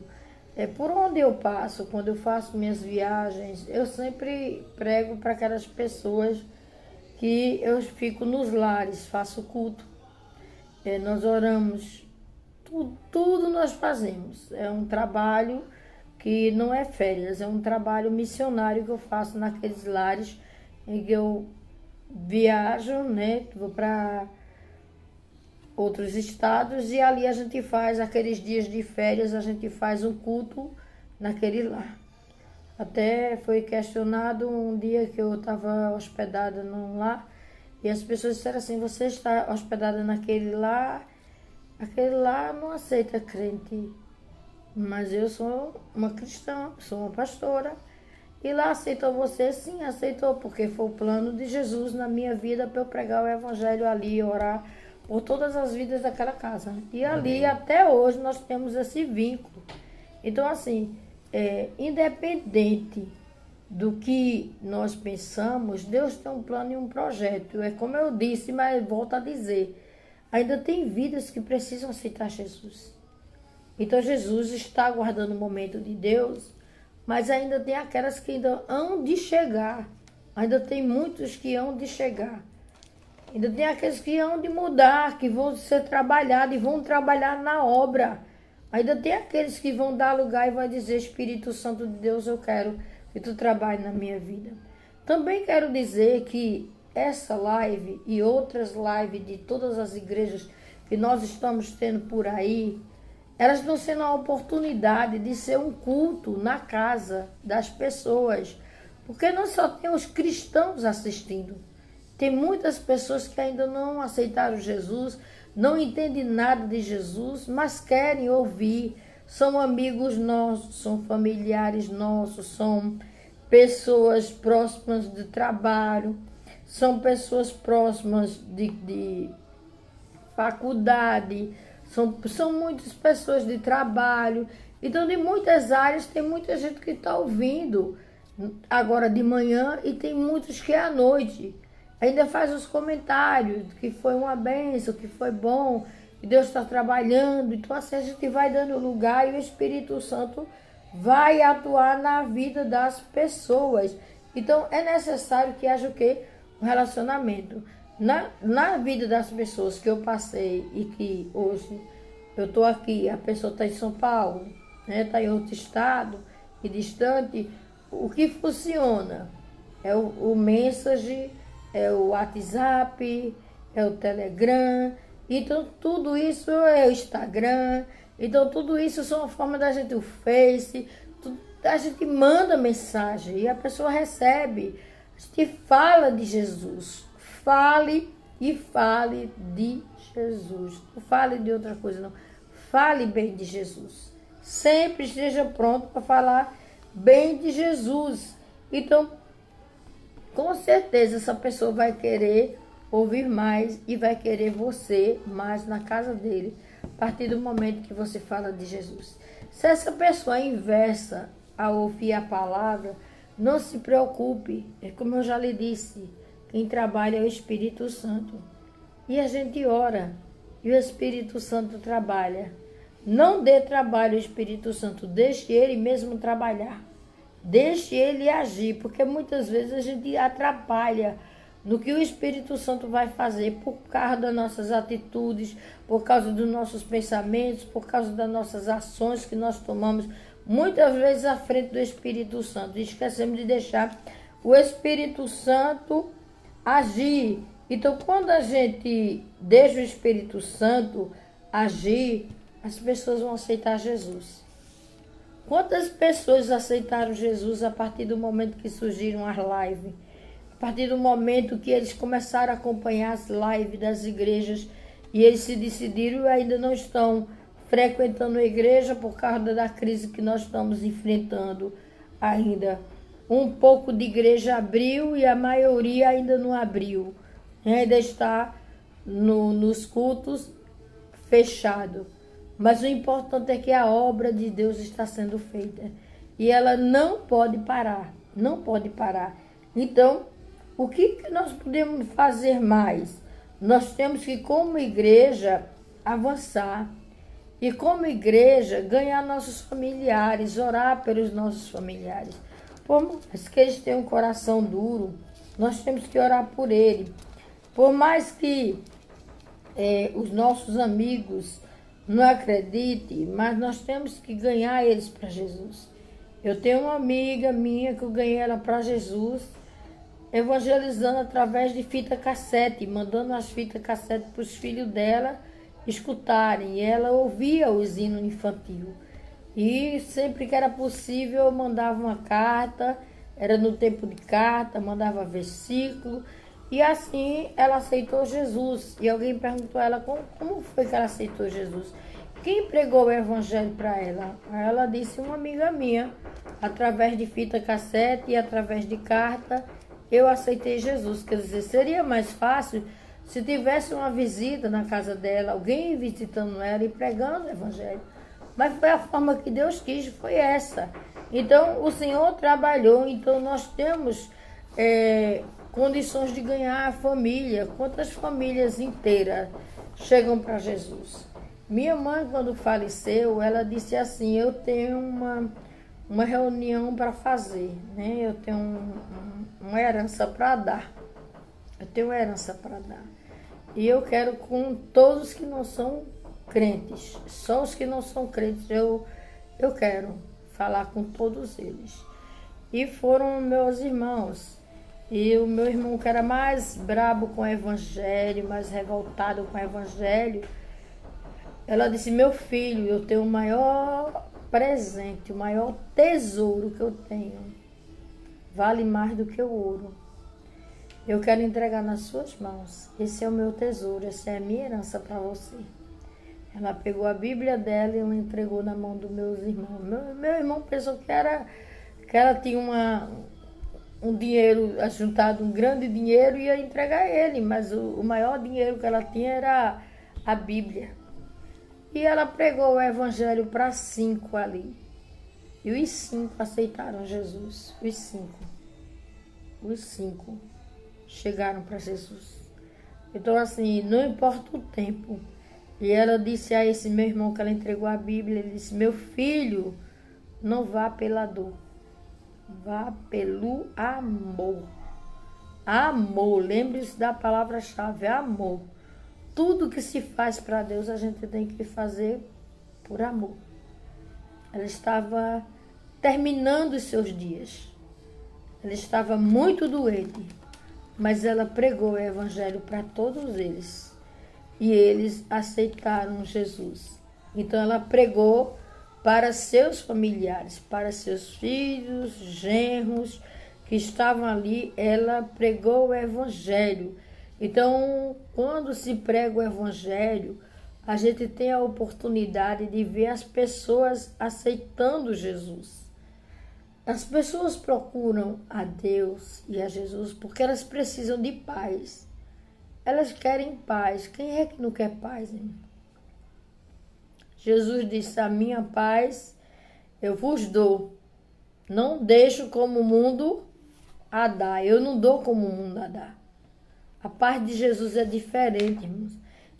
Por onde eu passo, quando eu faço minhas viagens, eu sempre prego para aquelas pessoas que eu fico nos lares, faço culto. Nós oramos, tudo nós fazemos. É um trabalho que não é férias, é um trabalho missionário que eu faço naqueles lares em que eu viajo, né? Vou para outros estados e ali a gente faz aqueles dias de férias, a gente faz um culto naquele lar. Até foi questionado um dia que eu estava hospedada num lar e as pessoas disseram assim: você está hospedada naquele lar, aquele lá não aceita crente, mas eu sou uma cristã, sou uma pastora. E lá aceitou você? Sim, aceitou, porque foi o plano de Jesus na minha vida para eu pregar o evangelho ali, orar por todas as vidas daquela casa. E ali, até hoje, nós temos esse vínculo. Então, assim, independente do que nós pensamos, Deus tem um plano e um projeto. É como eu disse, mas volto a dizer, ainda tem vidas que precisam aceitar Jesus. Então, Jesus está aguardando o momento de Deus, mas ainda tem aquelas que ainda hão de chegar. Ainda tem muitos que hão de chegar. Ainda tem aqueles que hão de mudar, que vão ser trabalhados e vão trabalhar na obra. Ainda tem aqueles que vão dar lugar e vão dizer: Espírito Santo de Deus, eu quero que tu trabalhe na minha vida. Também quero dizer que essa live e outras lives de todas as igrejas que nós estamos tendo por aí, elas estão sendo a oportunidade de ser um culto na casa das pessoas. Porque não só tem os cristãos assistindo. Tem muitas pessoas que ainda não aceitaram Jesus, não entendem nada de Jesus, mas querem ouvir. São amigos nossos, são familiares nossos, são pessoas próximas de trabalho, são pessoas próximas de faculdade, são muitas pessoas de trabalho. Então, de muitas áreas, tem muita gente que está ouvindo agora de manhã e tem muitos que é à noite. Ainda faz os comentários que foi uma bênção, que foi bom, que Deus está trabalhando. Então, assim, a gente vai dando lugar e o Espírito Santo vai atuar na vida das pessoas. Então, é necessário que haja o quê? Um relacionamento. Na vida das pessoas que eu passei e que hoje eu estou aqui, a pessoa está em São Paulo, né, está em outro estado e distante, o que funciona é o Message, é o WhatsApp, é o Telegram, então tudo isso é o Instagram, então tudo isso são uma forma da gente, o Face, a gente manda mensagem e a pessoa recebe, a gente fala de Jesus, fale e fale de Jesus, não fale de outra coisa não, fale bem de Jesus, sempre esteja pronto para falar bem de Jesus. Então, com certeza essa pessoa vai querer ouvir mais e vai querer você mais na casa dele, a partir do momento que você fala de Jesus. Se essa pessoa é inversa a ouvir a palavra, não se preocupe, é como eu já lhe disse, quem trabalha é o Espírito Santo. E a gente ora, e o Espírito Santo trabalha. Não dê trabalho ao Espírito Santo, deixe ele mesmo trabalhar. Deixe ele agir, porque muitas vezes a gente atrapalha no que o Espírito Santo vai fazer por causa das nossas atitudes, por causa dos nossos pensamentos, por causa das nossas ações que nós tomamos, muitas vezes à frente do Espírito Santo. E esquecemos de deixar o Espírito Santo agir. Então, quando a gente deixa o Espírito Santo agir, as pessoas vão aceitar Jesus. Quantas pessoas aceitaram Jesus a partir do momento que surgiram as lives? A partir do momento que eles começaram a acompanhar as lives das igrejas e eles se decidiram e ainda não estão frequentando a igreja por causa da crise que nós estamos enfrentando ainda. Um pouco de igreja abriu e a maioria ainda não abriu. Ainda está nos cultos fechado. Mas o importante é que a obra de Deus está sendo feita. E ela não pode parar. Não pode parar. Então, o que nós podemos fazer mais? Nós temos que, como igreja, avançar. E como igreja, ganhar nossos familiares, orar pelos nossos familiares. Por mais que eles tenham um coração duro, nós temos que orar por ele. Por mais que os nossos amigos não acreditem, mas nós temos que ganhar eles para Jesus. Eu tenho uma amiga minha que eu ganhei ela para Jesus, evangelizando através de fita cassete, mandando as fitas cassete para os filhos dela escutarem. E ela ouvia os hinos infantil. E sempre que era possível eu mandava uma carta, era no tempo de carta, mandava versículo. E assim ela aceitou Jesus. E alguém perguntou a ela como foi que ela aceitou Jesus. Quem pregou o evangelho para ela? Ela disse, uma amiga minha, através de fita cassete e através de carta, eu aceitei Jesus. Quer dizer, seria mais fácil se tivesse uma visita na casa dela, alguém visitando ela e pregando o evangelho. Mas foi a forma que Deus quis, foi essa. Então, o Senhor trabalhou, então nós temos condições de ganhar a família. Quantas famílias inteiras chegam para Jesus? Minha mãe, quando faleceu, ela disse assim, eu tenho uma reunião para fazer, né? Eu tenho uma herança para dar. Eu tenho uma herança para dar. E eu quero com todos que não são crentes. Só os que não são crentes eu quero falar com todos eles. E foram meus irmãos. E o meu irmão que era mais brabo com o evangelho, mais revoltado com o evangelho, ela disse, meu filho, eu tenho o maior presente, o maior tesouro que eu tenho. Vale mais do que o ouro. Eu quero entregar nas suas mãos. Esse é o meu tesouro, essa é a minha herança para você. Ela pegou a Bíblia dela e ela entregou na mão dos meus irmãos. Meu irmão pensou que ela tinha um dinheiro ajuntado, um grande dinheiro, e ia entregar a ele. Mas o maior dinheiro que ela tinha era a Bíblia. E ela pregou o evangelho para 5 ali. E os 5 aceitaram Jesus. Os 5 chegaram para Jesus. Então, assim, não importa o tempo. E ela disse a esse meu irmão que ela entregou a Bíblia, ele disse, meu filho, não vá pela dor, vá pelo amor. Amor, lembre-se da palavra-chave, amor. Tudo que se faz para Deus, a gente tem que fazer por amor. Ela estava terminando os seus dias. Ela estava muito doente, mas ela pregou o evangelho para todos eles. E eles aceitaram Jesus. Então ela pregou para seus familiares, para seus filhos, genros que estavam ali. Ela pregou o evangelho. Então, quando se prega o evangelho, a gente tem a oportunidade de ver as pessoas aceitando Jesus. As pessoas procuram a Deus e a Jesus porque elas precisam de paz. Elas querem paz. Quem é que não quer paz, irmão? Jesus disse, a minha paz eu vos dou. Não deixo como o mundo a dar. Eu não dou como o mundo a dar. A paz de Jesus é diferente, irmãos.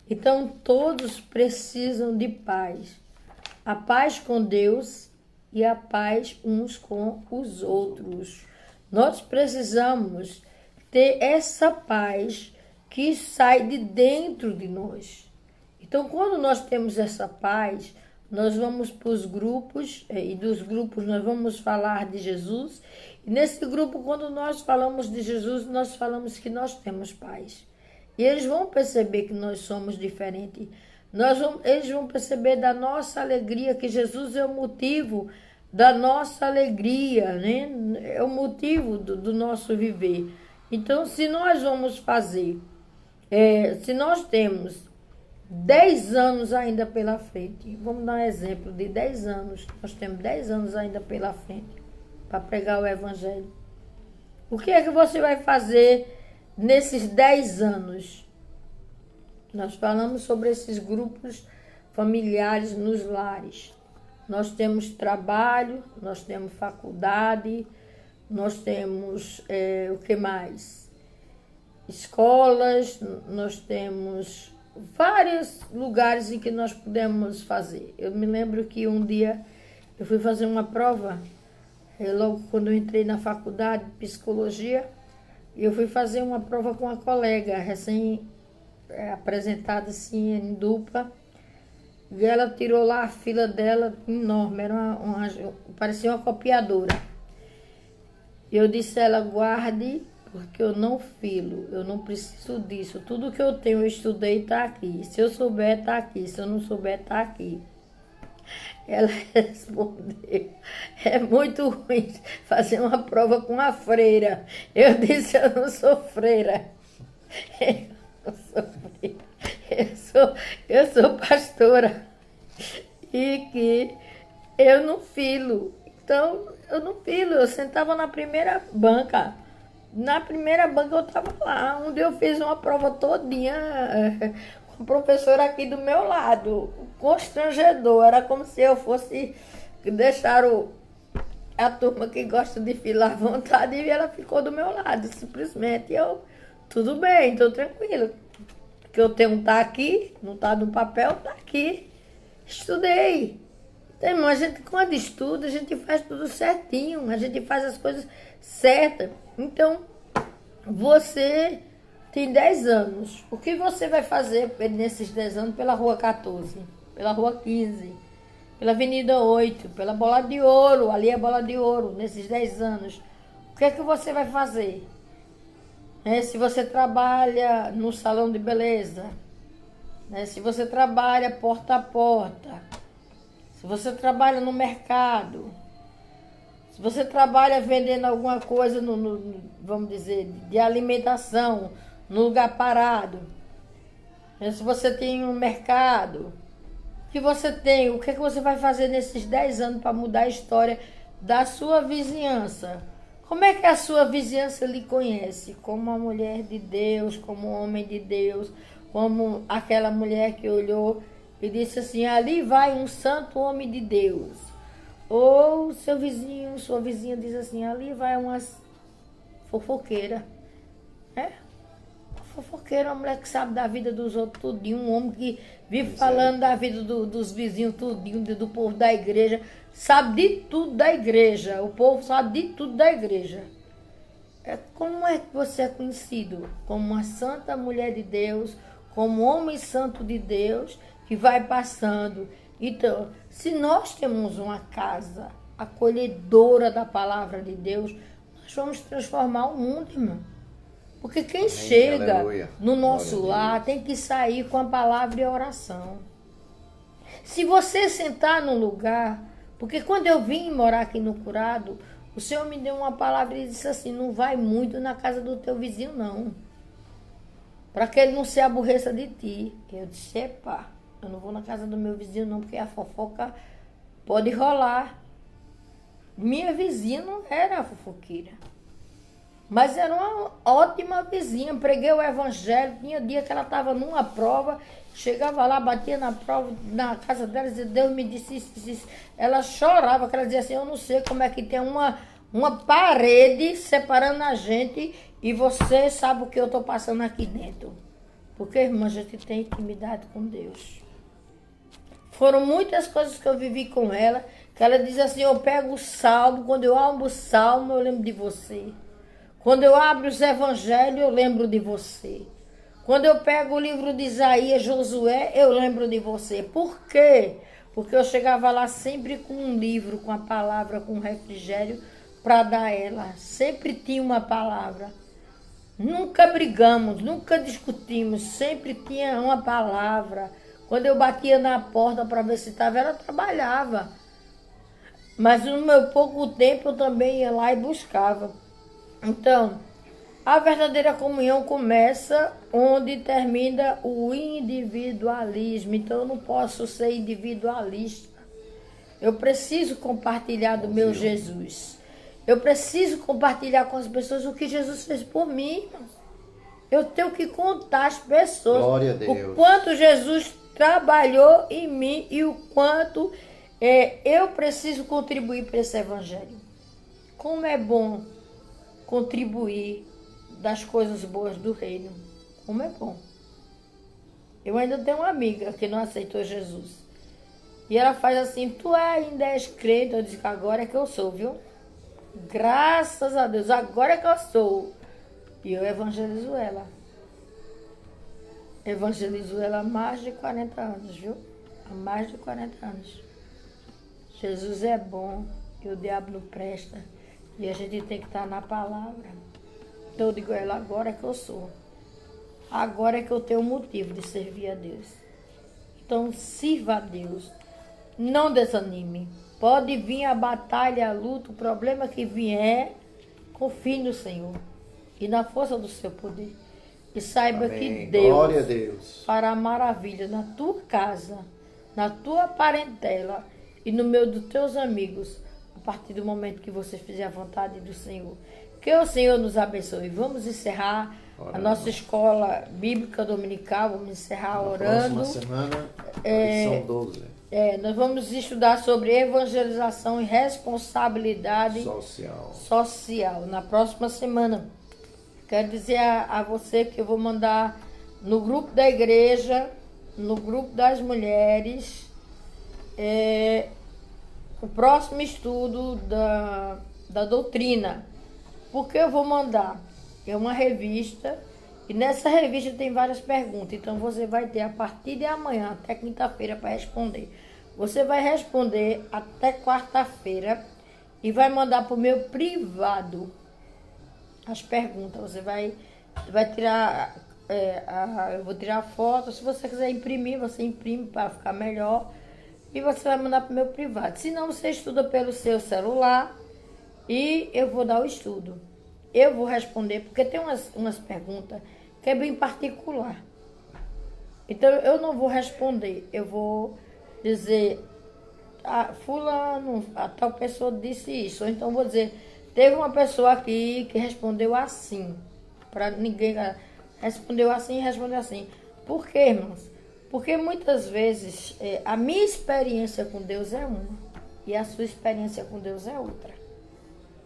Então, todos precisam de paz. A paz com Deus e a paz uns com os outros. Nós precisamos ter essa paz que sai de dentro de nós. Então, quando nós temos essa paz, nós vamos para os grupos, e dos grupos nós vamos falar de Jesus. E nesse grupo, quando nós falamos de Jesus, nós falamos que nós temos paz. E eles vão perceber que nós somos diferentes. Eles vão perceber da nossa alegria, que Jesus é o motivo da nossa alegria, né? É o motivo do nosso viver. Então, se nós vamos fazer, se nós temos 10 anos ainda pela frente, vamos dar um exemplo de 10 anos, nós temos 10 anos ainda pela frente para pregar o Evangelho. O que é que você vai fazer nesses 10 anos? Nós falamos sobre esses grupos familiares nos lares. Nós temos trabalho, nós temos faculdade, nós temos, o que mais? Escolas, nós temos vários lugares em que nós podemos fazer. Eu me lembro que um dia eu fui fazer uma prova, logo quando eu entrei na faculdade de psicologia, eu fui fazer uma prova com uma colega, apresentada assim em dupla, e ela tirou lá a fila dela enorme, era parecia uma copiadora. Eu disse a ela: guarde, porque eu não filo, eu não preciso disso. Tudo que eu tenho, eu estudei, está aqui. Se eu souber, está aqui. Se eu não souber, está aqui. Ela respondeu: é muito ruim fazer uma prova com a freira. Eu disse: eu não sou freira. Eu sou freira. Eu sou pastora. E que eu não filo. Então, eu não filo. Eu sentava na primeira banca. Na primeira banca eu estava lá, onde eu fiz uma prova todinha com o professor aqui do meu lado. Constrangedor, era como se eu fosse deixar a turma que gosta de filar à vontade, e ela ficou do meu lado, simplesmente. Tudo bem, estou tranquila. Que eu tenho tá aqui, não está no papel, está aqui. Estudei. Então, a gente, quando estuda, a gente faz tudo certinho, a gente faz as coisas certas. Então, você tem 10 anos. O que você vai fazer nesses 10 anos pela Rua 14, pela Rua 15, pela Avenida 8, pela Bola de Ouro, ali é a Bola de Ouro, nesses 10 anos? O que é que você vai fazer? Se você trabalha no salão de beleza, se você trabalha porta a porta, se você trabalha no mercado, se você trabalha vendendo alguma coisa, vamos dizer, de alimentação, no lugar parado, se você tem um mercado, o que você tem? O que é que você vai fazer nesses 10 anos para mudar a história da sua vizinhança? Como é que a sua vizinhança lhe conhece? Como uma mulher de Deus, como um homem de Deus, como aquela mulher que olhou e disse assim: ali vai um santo homem de Deus. Ou seu vizinho, sua vizinha diz assim: ali vai uma fofoqueira. Fofoqueira é uma mulher que sabe da vida dos outros tudinho, um homem que vive falando da vida dos vizinhos tudinho, do povo da igreja, sabe de tudo da igreja, o povo sabe de tudo da igreja. Como é que você é conhecido? Como uma santa mulher de Deus, como homem santo de Deus, que vai passando. Então, se nós temos uma casa acolhedora da palavra de Deus, nós vamos transformar o mundo, irmão. Porque quem chega no nosso lar tem que sair com a palavra e a oração. Se você sentar num lugar, porque quando eu vim morar aqui no Curado, o Senhor me deu uma palavra e disse assim: não vai muito na casa do teu vizinho, não, para que ele não se aborreça de ti. Eu disse: epa, eu não vou na casa do meu vizinho não, porque a fofoca pode rolar. Minha vizinha não era fofoqueira, mas era uma ótima vizinha. Preguei o evangelho. Tinha dia que ela estava numa prova, chegava lá, batia na prova, na casa dela, e dizia: Deus me disse isso. Ela chorava, que ela dizia assim: eu não sei como é que tem uma parede separando a gente, e você sabe o que eu estou passando aqui dentro. Porque, irmã, a gente tem intimidade com Deus. Foram muitas coisas que eu vivi com ela, que ela diz assim: eu pego o salmo, quando eu abro o salmo, eu lembro de você. Quando eu abro os evangelhos, eu lembro de você. Quando eu pego o livro de Isaías, Josué, eu lembro de você. Por quê? Porque eu chegava lá sempre com um livro, com a palavra, com um refrigério para dar a ela. Sempre tinha uma palavra. Nunca brigamos, nunca discutimos, sempre tinha uma palavra. Quando eu batia na porta para ver se estava, ela trabalhava. Mas no meu pouco tempo eu também ia lá e buscava. Então, a verdadeira comunhão começa onde termina o individualismo. Então eu não posso ser individualista. Eu preciso compartilhar do meu Jesus. Eu preciso compartilhar com as pessoas o que Jesus fez por mim. Eu tenho que contar às pessoas o quanto Jesus trabalhou em mim e o quanto eu preciso contribuir para esse evangelho. Como é bom contribuir das coisas boas do reino. Como é bom. Eu ainda tenho uma amiga que não aceitou Jesus. E ela faz assim, tu ainda és crente? Eu disse, agora é que eu sou, viu? Graças a Deus, agora é que eu sou. E eu evangelizo ela. Evangelizo ela há mais de 40 anos, viu? Há mais de 40 anos. Jesus é bom e o diabo não presta. E a gente tem que estar na palavra. Então eu digo a ela, agora é que eu sou. Agora é que eu tenho motivo de servir a Deus. Então sirva a Deus. Não desanime. Pode vir a batalha, a luta, o problema que vier, confie no Senhor e na força do seu poder. E saiba que Deus fará maravilha na tua casa, na tua parentela e no meio dos teus amigos, a partir do momento que você fizer a vontade do Senhor. Que o Senhor nos abençoe. Vamos encerrar a nossa escola bíblica dominical, vamos encerrar orando. Na próxima semana, lição 12. Nós vamos estudar sobre evangelização e responsabilidade social na próxima semana. Quero dizer a você que eu vou mandar no grupo da igreja, no grupo das mulheres, o próximo estudo da doutrina. Porque eu vou mandar uma revista, e nessa revista tem várias perguntas. Então você vai ter a partir de amanhã até quinta-feira para responder. Você vai responder até quarta-feira e vai mandar para o meu privado as perguntas. Você vai tirar, eu vou tirar a foto. Se você quiser imprimir, você imprime para ficar melhor. E você vai mandar para o meu privado. Se não, você estuda pelo seu celular e eu vou dar o estudo. Eu vou responder, porque tem umas perguntas que é bem particular. Então eu não vou responder, eu vou dizer, fulano, a tal pessoa disse isso. Ou então vou dizer, teve uma pessoa aqui que respondeu assim, para ninguém, respondeu assim. Por quê, irmãos? Porque muitas vezes a minha experiência com Deus é uma e a sua experiência com Deus é outra.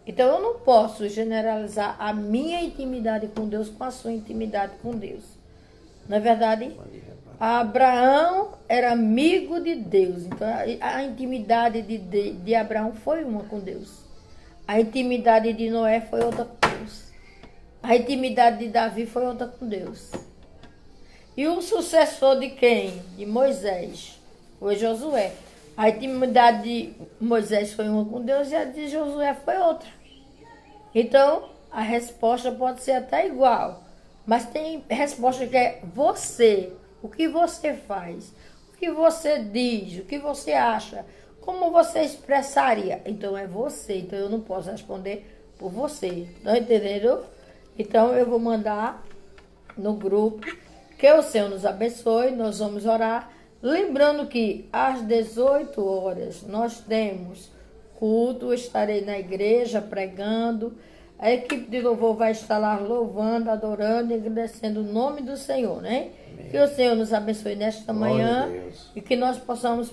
Então eu não posso generalizar a minha intimidade com Deus com a sua intimidade com Deus. Não é verdade? Abraão era amigo de Deus. Então a intimidade de Abraão foi uma com Deus. A intimidade de Noé foi outra com Deus. A intimidade de Davi foi outra com Deus. E o sucessor de quem? De Moisés. Foi Josué. A intimidade de Moisés foi uma com Deus e a de Josué foi outra. Então, a resposta pode ser até igual. Mas tem resposta que é você. O que você faz? O que você diz? O que você acha? Como você expressaria? Então, é você. Então, eu não posso responder por você. Estão entendendo? Então, eu vou mandar no grupo. Que o Senhor nos abençoe. Nós vamos orar. Lembrando que às 18 horas nós temos culto, estarei na igreja pregando, a equipe de louvor vai estar lá louvando, adorando e agradecendo o nome do Senhor, né? Amém. Que o Senhor nos abençoe nesta manhã e que nós possamos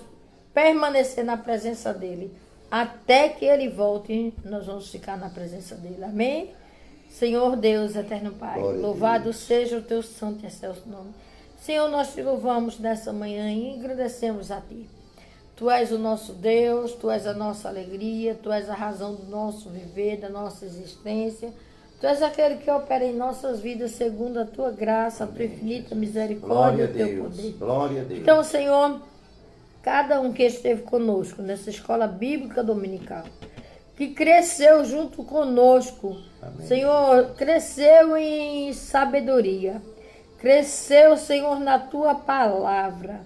permanecer na presença dEle. Até que Ele volte, nós vamos ficar na presença dEle. Amém? Senhor Deus, eterno Pai, louvado seja o Teu santo e excelso nome. Senhor, nós te louvamos nessa manhã e agradecemos a Ti. Tu és o nosso Deus, Tu és a nossa alegria, Tu és a razão do nosso viver, da nossa existência. Tu és aquele que opera em nossas vidas segundo a Tua graça, a Tua infinita misericórdia e o Teu poder. Glória a Deus. Então, Senhor, cada um que esteve conosco nessa escola bíblica dominical, que cresceu junto conosco, amém. Senhor, cresceu em sabedoria, cresceu, Senhor, na Tua palavra,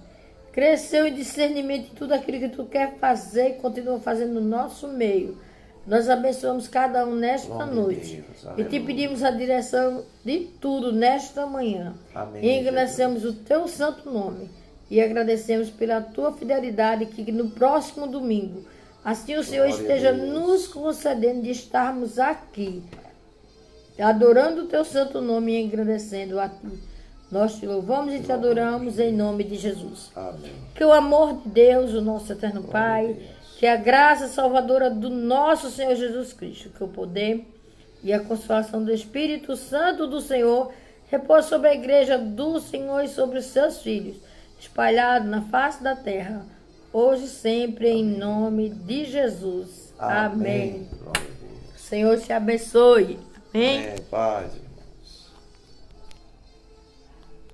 cresceu em discernimento de tudo aquilo que tu quer fazer e continua fazendo no nosso meio. Nós abençoamos cada um nesta noite. E te pedimos a direção de tudo nesta manhã. Amém, E engrandecemos o teu santo nome. E agradecemos pela tua fidelidade que no próximo domingo, assim o Senhor esteja nos concedendo de estarmos aqui, adorando o teu santo nome e engrandecendo a ti. Nós te louvamos e te adoramos em nome de Jesus. Amém. Que o amor de Deus, o nosso eterno Pai, que a graça salvadora do nosso Senhor Jesus Cristo, que o poder e a consolação do Espírito Santo do Senhor repouse sobre a igreja do Senhor e sobre os seus filhos, espalhados na face da terra, hoje e sempre, em nome de Jesus. Amém. Glória a Deus. O Senhor te abençoe. Amém. Amém. Paz.